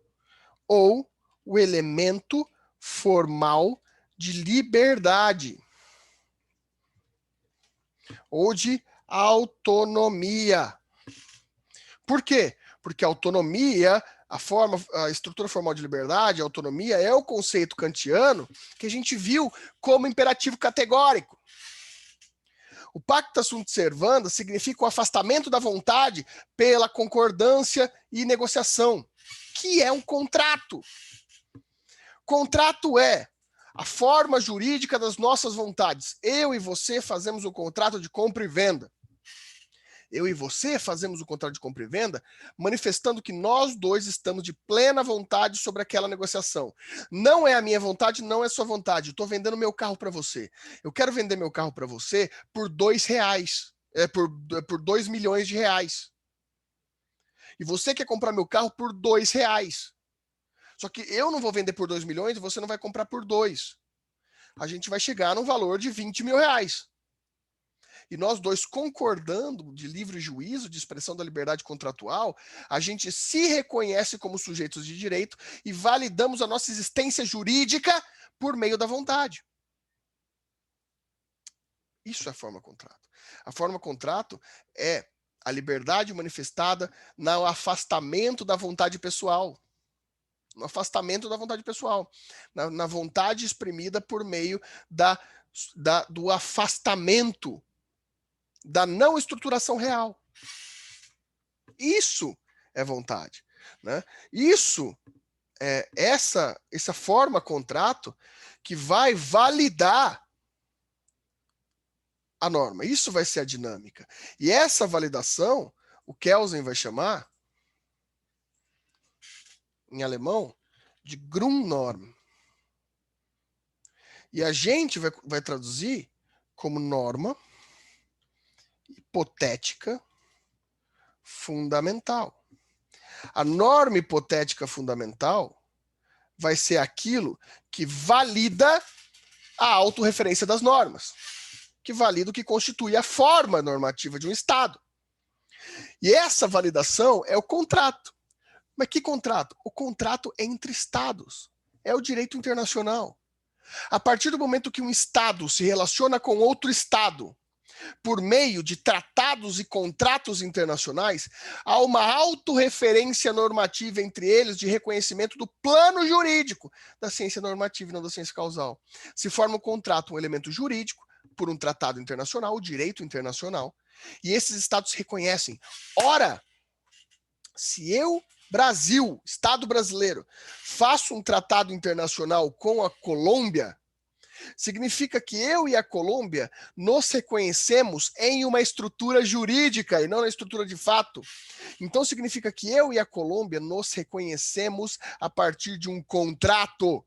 ou o elemento formal de liberdade, ou de autonomia. Por quê? Porque a autonomia, a estrutura formal de liberdade, a autonomia, é o conceito kantiano que a gente viu como imperativo categórico. O pacta sunt servanda significa o afastamento da vontade pela concordância e negociação, que é um contrato. Contrato é a forma jurídica das nossas vontades. Eu e você fazemos um contrato de compra e venda. Eu e você fazemos o contrato de compra e venda, manifestando que nós dois estamos de plena vontade sobre aquela negociação. Não é a minha vontade, não é a sua vontade. Estou vendendo meu carro para você. Eu quero vender meu carro para você por R$2, por 2 milhões de reais. E você quer comprar meu carro por R$2. Só que eu não vou vender por 2 milhões e você não vai comprar por 2. A gente vai chegar num valor de R$20 mil. E nós dois concordando de livre juízo, de expressão da liberdade contratual, a gente se reconhece como sujeitos de direito e validamos a nossa existência jurídica por meio da vontade. Isso é a forma contrato. A forma contrato é a liberdade manifestada no afastamento da vontade pessoal. No afastamento da vontade pessoal. Na vontade exprimida por meio do afastamento da não estruturação real. Isso é vontade. Né? Isso é essa forma contrato que vai validar a norma. Isso vai ser a dinâmica. E essa validação, o Kelsen vai chamar, em alemão, de Grundnorm. E a gente vai traduzir como norma hipotética fundamental. A norma hipotética fundamental vai ser aquilo que valida a autorreferência das normas, que valida o que constitui a forma normativa de um Estado. E essa validação é o contrato. Mas que contrato? O contrato é entre Estados. É o direito internacional. A partir do momento que um Estado se relaciona com outro Estado por meio de tratados e contratos internacionais, há uma autorreferência normativa entre eles de reconhecimento do plano jurídico da ciência normativa e não da ciência causal. Se forma um contrato, um elemento jurídico, por um tratado internacional, o direito internacional, e esses estados reconhecem. Ora, se eu, Brasil, Estado brasileiro, faço um tratado internacional com a Colômbia, significa que eu e a Colômbia nos reconhecemos em uma estrutura jurídica e não na estrutura de fato. Então significa que eu e a Colômbia nos reconhecemos a partir de um contrato.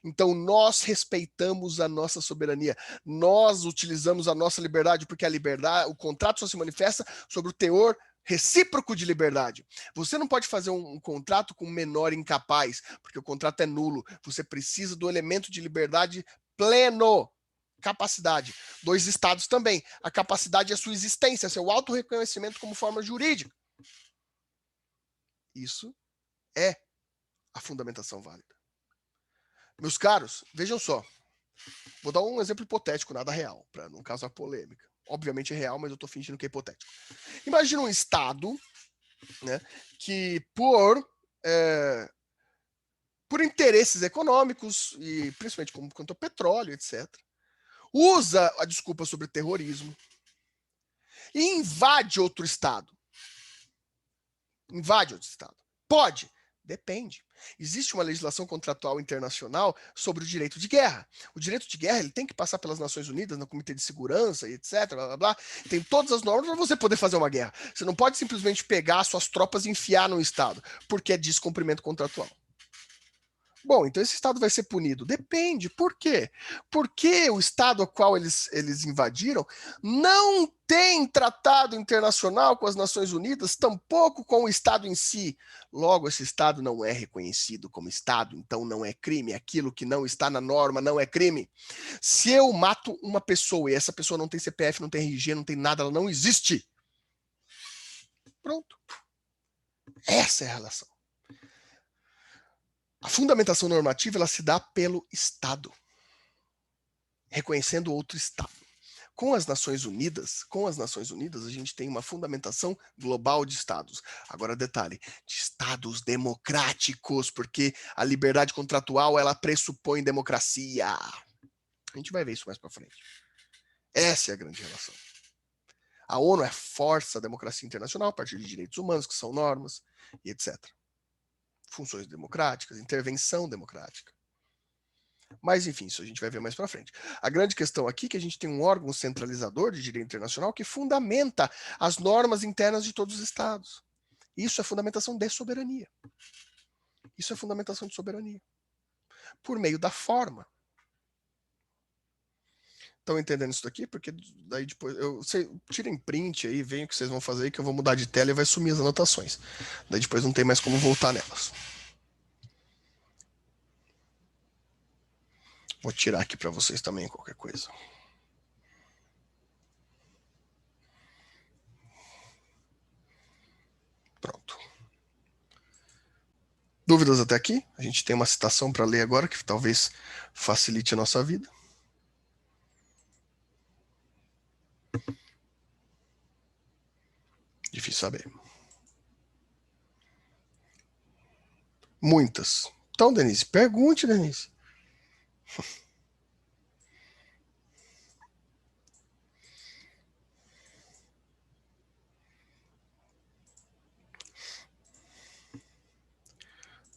Então nós respeitamos a nossa soberania, nós utilizamos a nossa liberdade, porque a liberdade, o contrato só se manifesta sobre o teor recíproco de liberdade. Você não pode fazer um contrato com um menor incapaz, porque o contrato é nulo. Você precisa do elemento de liberdade pleno. Capacidade. 2 estados também. A capacidade é a sua existência, seu autorreconhecimento como forma jurídica. Isso é a fundamentação válida. Meus caros, vejam só. Vou dar um exemplo hipotético, nada real, para não causar polêmica. obviamente é real, mas eu estou fingindo que é hipotético. Imagina um Estado, né, que por interesses econômicos, e principalmente quanto ao petróleo, etc., usa a desculpa sobre terrorismo e invade outro Estado. Invade outro Estado. Pode? Depende. Existe uma legislação contratual internacional sobre o direito de guerra. O direito de guerra ele tem que passar pelas Nações Unidas, no Comitê de Segurança, e etc. Blá, blá, blá. Tem todas as normas para você poder fazer uma guerra. Você não pode simplesmente pegar suas tropas e enfiar no Estado, porque é descumprimento contratual. Bom, então esse Estado vai ser punido? Depende. Por quê? Porque o Estado ao qual eles invadiram não tem tratado internacional com as Nações Unidas, tampouco com o Estado em si. Logo, esse Estado não é reconhecido como Estado, então não é crime. Aquilo que não está na norma não é crime. Se eu mato uma pessoa e essa pessoa não tem CPF, não tem RG, não tem nada, ela não existe. Pronto. Essa é a relação. A fundamentação normativa ela se dá pelo Estado, reconhecendo outro Estado. Com as Nações Unidas, a gente tem uma fundamentação global de Estados. Agora, detalhe, de Estados democráticos, porque a liberdade contratual ela pressupõe democracia. A gente vai ver isso mais para frente. Essa é a grande relação. A ONU reforça a democracia internacional a partir de direitos humanos, que são normas, e etc. Funções democráticas, intervenção democrática. Mas, enfim, isso a gente vai ver mais para frente. A grande questão aqui é que a gente tem um órgão centralizador de direito internacional que fundamenta as normas internas de todos os estados. Isso é fundamentação de soberania. Isso é fundamentação de soberania. Por meio da forma. Estão entendendo isso daqui? Porque daí depois... tirem print aí, veem o que vocês vão fazer aí, que eu vou mudar de tela e vai sumir as anotações. Daí depois não tem mais como voltar nelas. Vou tirar aqui para vocês também qualquer coisa. Pronto. Dúvidas até aqui? A gente tem uma citação para ler agora que talvez facilite a nossa vida. Difícil saber. Muitas. Então, Denise, pergunte, Denise.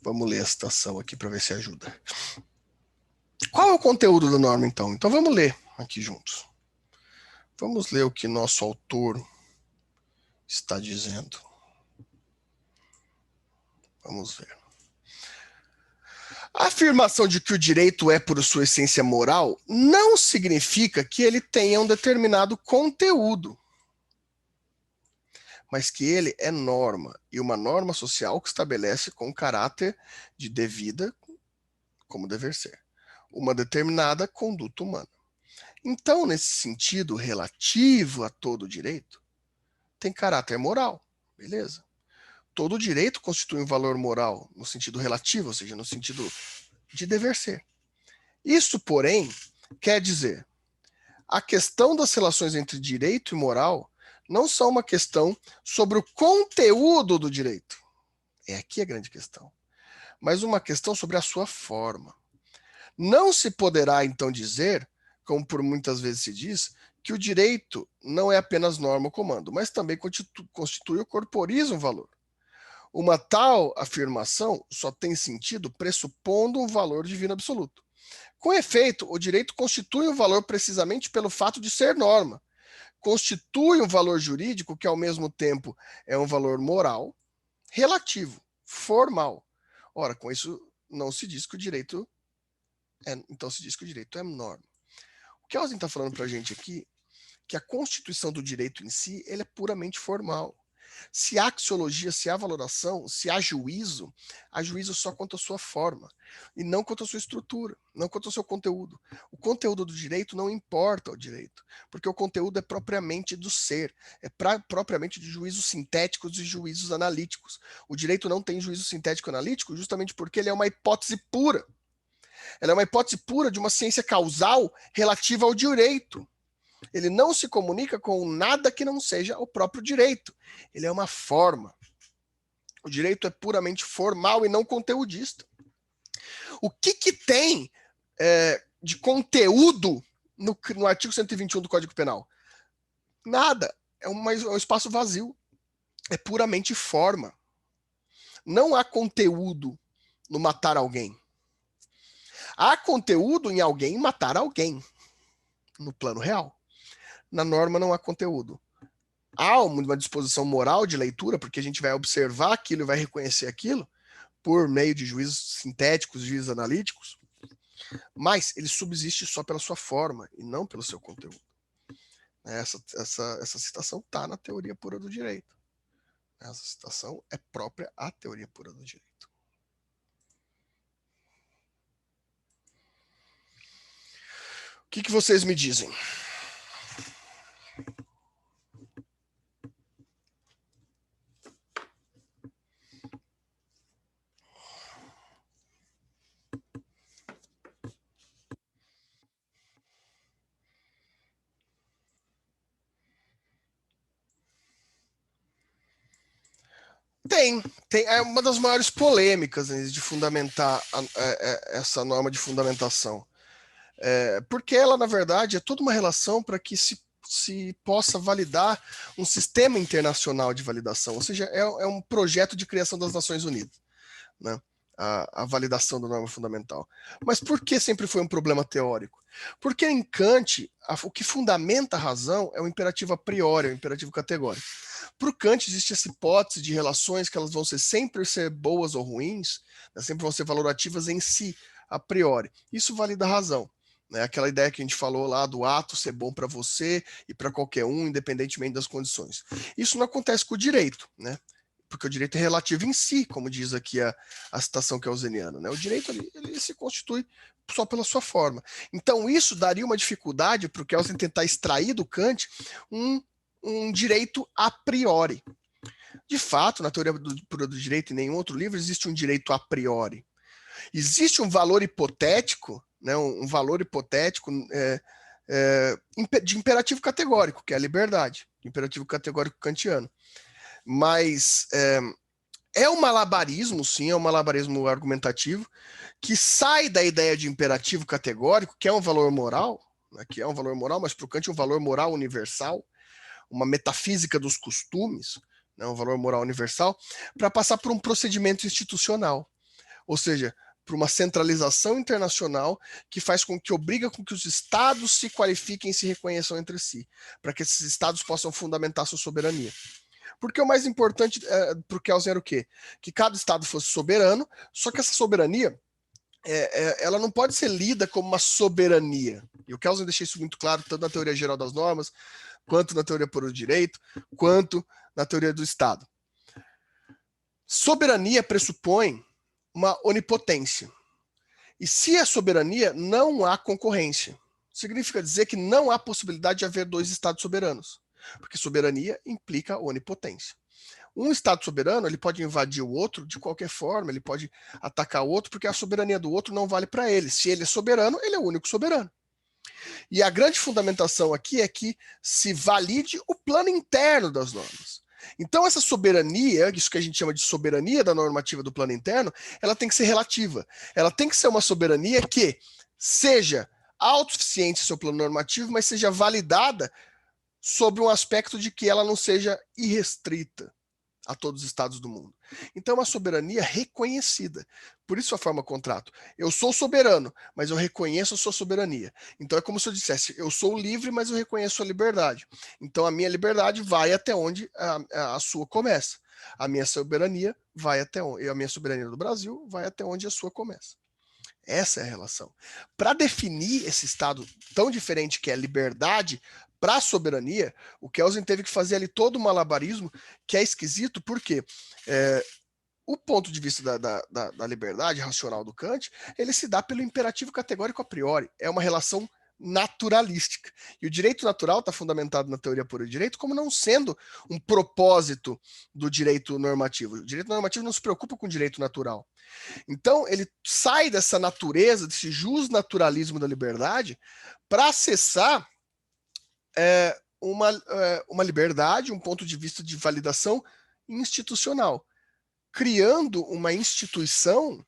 Vamos ler a citação aqui para ver se ajuda. Qual é o conteúdo da norma, então? Então vamos ler aqui juntos. Vamos ler o que nosso autor está dizendo. Vamos ver. A afirmação de que o direito é, por sua essência moral, não significa que ele tenha um determinado conteúdo, mas que ele é norma, e uma norma social que estabelece com caráter de devida, como dever ser, uma determinada conduta humana. Então, nesse sentido relativo a todo direito, tem caráter moral, beleza? Todo direito constitui um valor moral no sentido relativo, ou seja, no sentido de dever ser. Isso, porém, quer dizer, a questão das relações entre direito e moral não são uma questão sobre o conteúdo do direito. É aqui a grande questão. Mas uma questão sobre a sua forma. Não se poderá, então, dizer, como por muitas vezes se diz, que o direito não é apenas norma ou comando, mas também constitui ou corporiza um valor. Uma tal afirmação só tem sentido pressupondo um valor divino absoluto. Com efeito, o direito constitui um valor precisamente pelo fato de ser norma. Constitui um valor jurídico que, ao mesmo tempo, é um valor moral, relativo, formal. Ora, com isso, não se diz que o direito então se diz que o direito é norma. O que Kelsen está falando para a gente aqui que a constituição do direito em si ele é puramente formal. Se há axiologia, se há valoração, se há juízo só quanto à sua forma, e não quanto à sua estrutura, não quanto ao seu conteúdo. O conteúdo do direito não importa ao direito, porque o conteúdo é propriamente do ser, é propriamente de juízos sintéticos e juízos analíticos. O direito não tem juízo sintético analítico justamente porque ele é uma hipótese pura. Ela é uma hipótese pura de uma ciência causal relativa ao direito. Ele não se comunica com nada que não seja o próprio direito. Ele é uma forma. O direito é puramente formal e não conteudista. O que tem de conteúdo no artigo 121 do Código Penal? Nada. É um espaço vazio. É puramente forma. Não há conteúdo no matar alguém. Há conteúdo em alguém matar alguém. No plano real. Na norma não há conteúdo. Há uma disposição moral de leitura, porque a gente vai observar aquilo e vai reconhecer aquilo por meio de juízos sintéticos, juízos analíticos, mas ele subsiste só pela sua forma e não pelo seu conteúdo. Essa citação está na teoria pura do direito. Essa citação é própria à teoria pura do direito. O que vocês me dizem? Tem. É uma das maiores polêmicas de fundamentar essa norma de fundamentação. Porque ela, na verdade, é toda uma relação para que se possa validar um sistema internacional de validação, ou seja, é um projeto de criação das Nações Unidas, né? A validação da norma fundamental. Mas por que sempre foi um problema teórico? Porque em Kant, o que fundamenta a razão é o imperativo a priori, o imperativo categórico. Para o Kant existe essa hipótese de relações que elas vão sempre ser boas ou ruins, né? Sempre vão ser valorativas em si, a priori. Isso valida a razão. Né? Aquela ideia que a gente falou lá do ato ser bom para você e para qualquer um, independentemente das condições. Isso não acontece com o direito, né? Porque o direito é relativo em si, como diz aqui a citação kelseniana. Né? O direito ele se constitui só pela sua forma. Então isso daria uma dificuldade para o Kelsen tentar extrair do Kant um direito a priori. De fato, na teoria pura do direito, em nenhum outro livro, existe um direito a priori. Existe um valor hipotético, né, um valor hipotético de imperativo categórico, que é a liberdade, imperativo categórico kantiano. Mas é um malabarismo, sim, é um malabarismo argumentativo, que sai da ideia de imperativo categórico, que é um valor moral, né, mas para o Kant é um valor moral universal, uma metafísica dos costumes, né, um valor moral universal, para passar por um procedimento institucional. Ou seja, para uma centralização internacional que faz com que obriga com que os estados se qualifiquem e se reconheçam entre si, para que esses estados possam fundamentar sua soberania. Porque o mais importante para o Kelsen era o quê? Que cada estado fosse soberano, só que essa soberania ela não pode ser lida como uma soberania. E o Kelsen deixa isso muito claro, tanto na teoria geral das normas, quanto na teoria pura do direito, quanto na teoria do Estado. Soberania pressupõe uma onipotência. E se é soberania, não há concorrência. Significa dizer que não há possibilidade de haver dois estados soberanos. Porque soberania implica onipotência. Um estado soberano ele pode invadir o outro de qualquer forma, ele pode atacar o outro, porque a soberania do outro não vale para ele. Se ele é soberano, ele é o único soberano. E a grande fundamentação aqui é que se valide o plano interno das normas. Então essa soberania, isso que a gente chama de soberania da normativa do plano interno, ela tem que ser relativa. Ela tem que ser uma soberania que seja autossuficiente em seu plano normativo, mas seja validada sobre um aspecto de que ela não seja irrestrita a todos os estados do mundo. Então é uma soberania reconhecida. Por isso a forma contrato. Eu sou soberano, mas eu reconheço a sua soberania. Então é como se eu dissesse, eu sou livre, mas eu reconheço a liberdade. Então a minha liberdade vai até onde a sua começa. A minha soberania vai até onde, a minha soberania do Brasil vai até onde a sua começa. Essa é a relação. Para definir esse estado tão diferente que é liberdade para a soberania, o Kelsen teve que fazer ali todo um malabarismo que é esquisito, porque o ponto de vista da liberdade racional do Kant, ele se dá pelo imperativo categórico a priori. É uma relação naturalística. E o direito natural está fundamentado na teoria pura do direito como não sendo um propósito do direito normativo. O direito normativo não se preocupa com o direito natural. Então, ele sai dessa natureza, desse justnaturalismo da liberdade, para acessar uma liberdade, um ponto de vista de validação institucional, criando uma instituição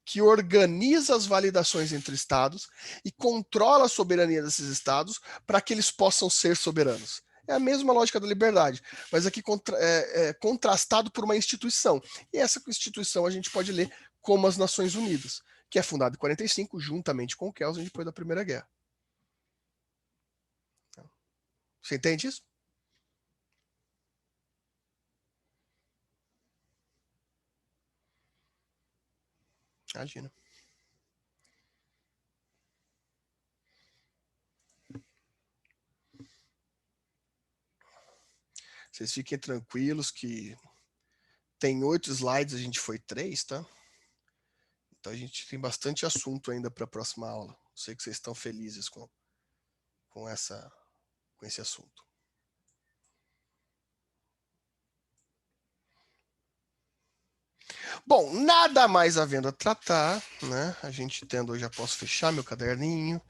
que organiza as validações entre estados e controla a soberania desses estados para que eles possam ser soberanos. É a mesma lógica da liberdade, mas aqui contrastado por uma instituição. E essa instituição a gente pode ler como as Nações Unidas, que é fundada em 45, juntamente com o Kelsen, depois da Primeira Guerra. Você entende isso? Imagina. Vocês fiquem tranquilos que tem 8 slides, a gente foi 3, tá? Então a gente tem bastante assunto ainda para a próxima aula. Sei que vocês estão felizes com esse assunto. Bom, nada mais havendo a tratar, né? A gente tendo, eu já posso fechar meu caderninho.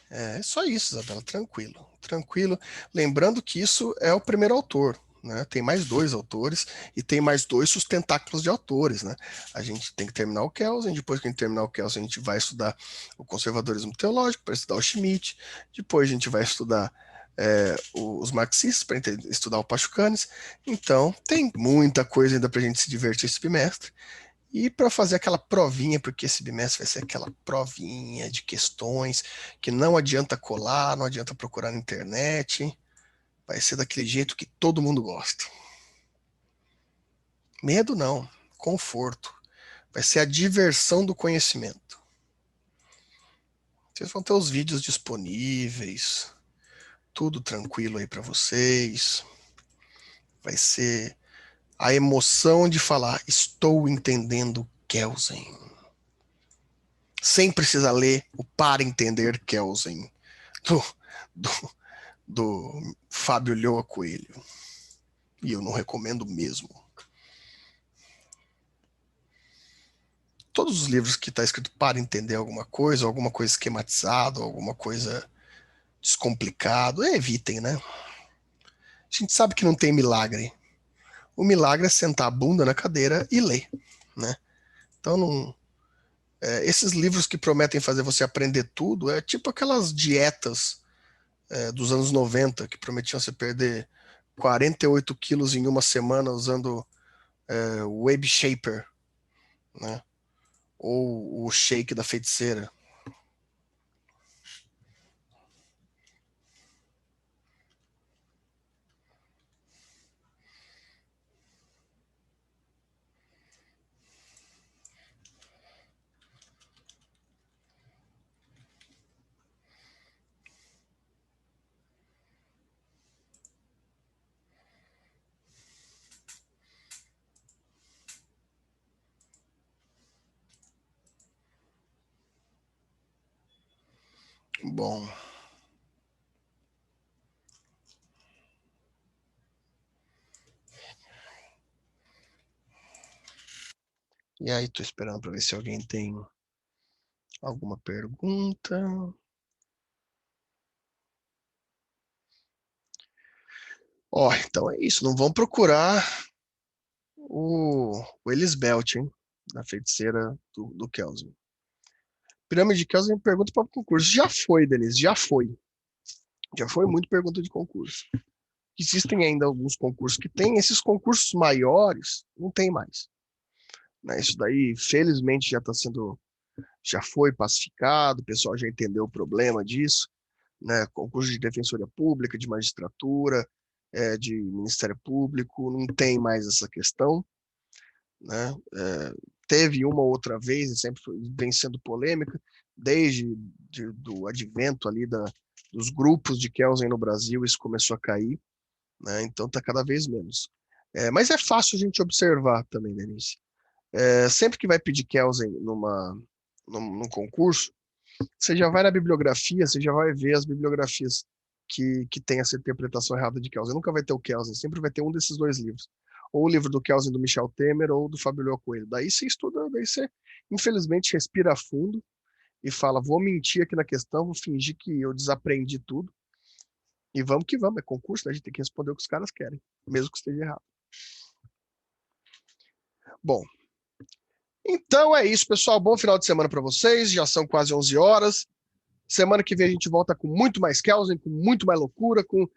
É só isso, Isabela, tranquilo, tranquilo. Lembrando que isso é o primeiro autor, né? Tem mais 2 autores e tem mais 2 sustentáculos de autores, né? A gente tem que terminar o Kelsen, depois que a gente terminar o Kelsen, a gente vai estudar o conservadorismo teológico para estudar o Schmitt, depois a gente vai estudar os marxistas para estudar o Pachucanes. Então, tem muita coisa ainda para a gente se divertir esse bimestre. E para fazer aquela provinha, porque esse bimestre vai ser aquela provinha de questões que não adianta colar, não adianta procurar na internet, vai ser daquele jeito que todo mundo gosta. Medo não, conforto. Vai ser a diversão do conhecimento. Vocês vão ter os vídeos disponíveis, tudo tranquilo aí para vocês. Vai ser a emoção de falar, estou entendendo Kelsen. Sem precisar ler o Para Entender Kelsen, do Fábio Lhoa Coelho. E eu não recomendo mesmo. Todos os livros que está escrito para entender alguma coisa esquematizada, alguma coisa descomplicado, evitem, né? A gente sabe que não tem milagre. O milagre é sentar a bunda na cadeira e ler, né? Então, não, esses livros que prometem fazer você aprender tudo é tipo aquelas dietas dos anos 90 que prometiam você perder 48 quilos em uma semana usando o Web Shaper, né? Ou o shake da feiticeira. Bom. E aí, tô esperando para ver se alguém tem alguma pergunta. Ó, então é isso. Não vão procurar o Elisbelt, hein? Da feiticeira do Kelsen. Pirâmide de Kelsen pergunta para o concurso. Já foi, Denise, já foi. Já foi muito pergunta de concurso. Existem ainda alguns concursos que tem. Esses concursos maiores, não tem mais. Né? Isso daí, felizmente, já foi pacificado, o pessoal já entendeu o problema disso, né? Concurso de defensoria pública, de magistratura, de Ministério Público, não tem mais essa questão, né? Teve uma outra vez, e sempre vem sendo polêmica, desde do advento ali dos grupos de Kelsen no Brasil, isso começou a cair, né? Então está cada vez menos. Mas é fácil a gente observar também, Denise. Sempre que vai pedir Kelsen num concurso, você já vai na bibliografia, você já vai ver as bibliografias que tem essa interpretação errada de Kelsen. Nunca vai ter o Kelsen, sempre vai ter um desses 2 livros. Ou o livro do Kelsen do Michel Temer, ou do Fábio Lhoa Coelho. Daí você estuda, daí você, infelizmente, respira fundo e fala, vou mentir aqui na questão, vou fingir que eu desaprendi tudo, E vamos que vamos, é concurso, né? A gente tem que responder o que os caras querem, mesmo que esteja errado. Bom, então é isso, pessoal. Bom final de semana para vocês. Já são quase 11 horas. Semana que vem a gente volta com muito mais Kelsen, com muito mais loucura, com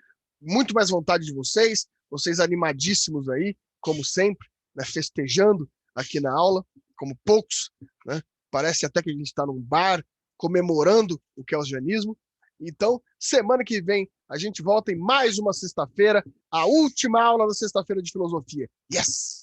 muito mais vontade de vocês. Vocês animadíssimos aí, como sempre, né? Festejando aqui na aula, como poucos, né? Parece até que a gente está num bar comemorando o kelsianismo. Então, semana que vem a gente volta em mais uma sexta-feira, a última aula da sexta-feira de filosofia. Yes!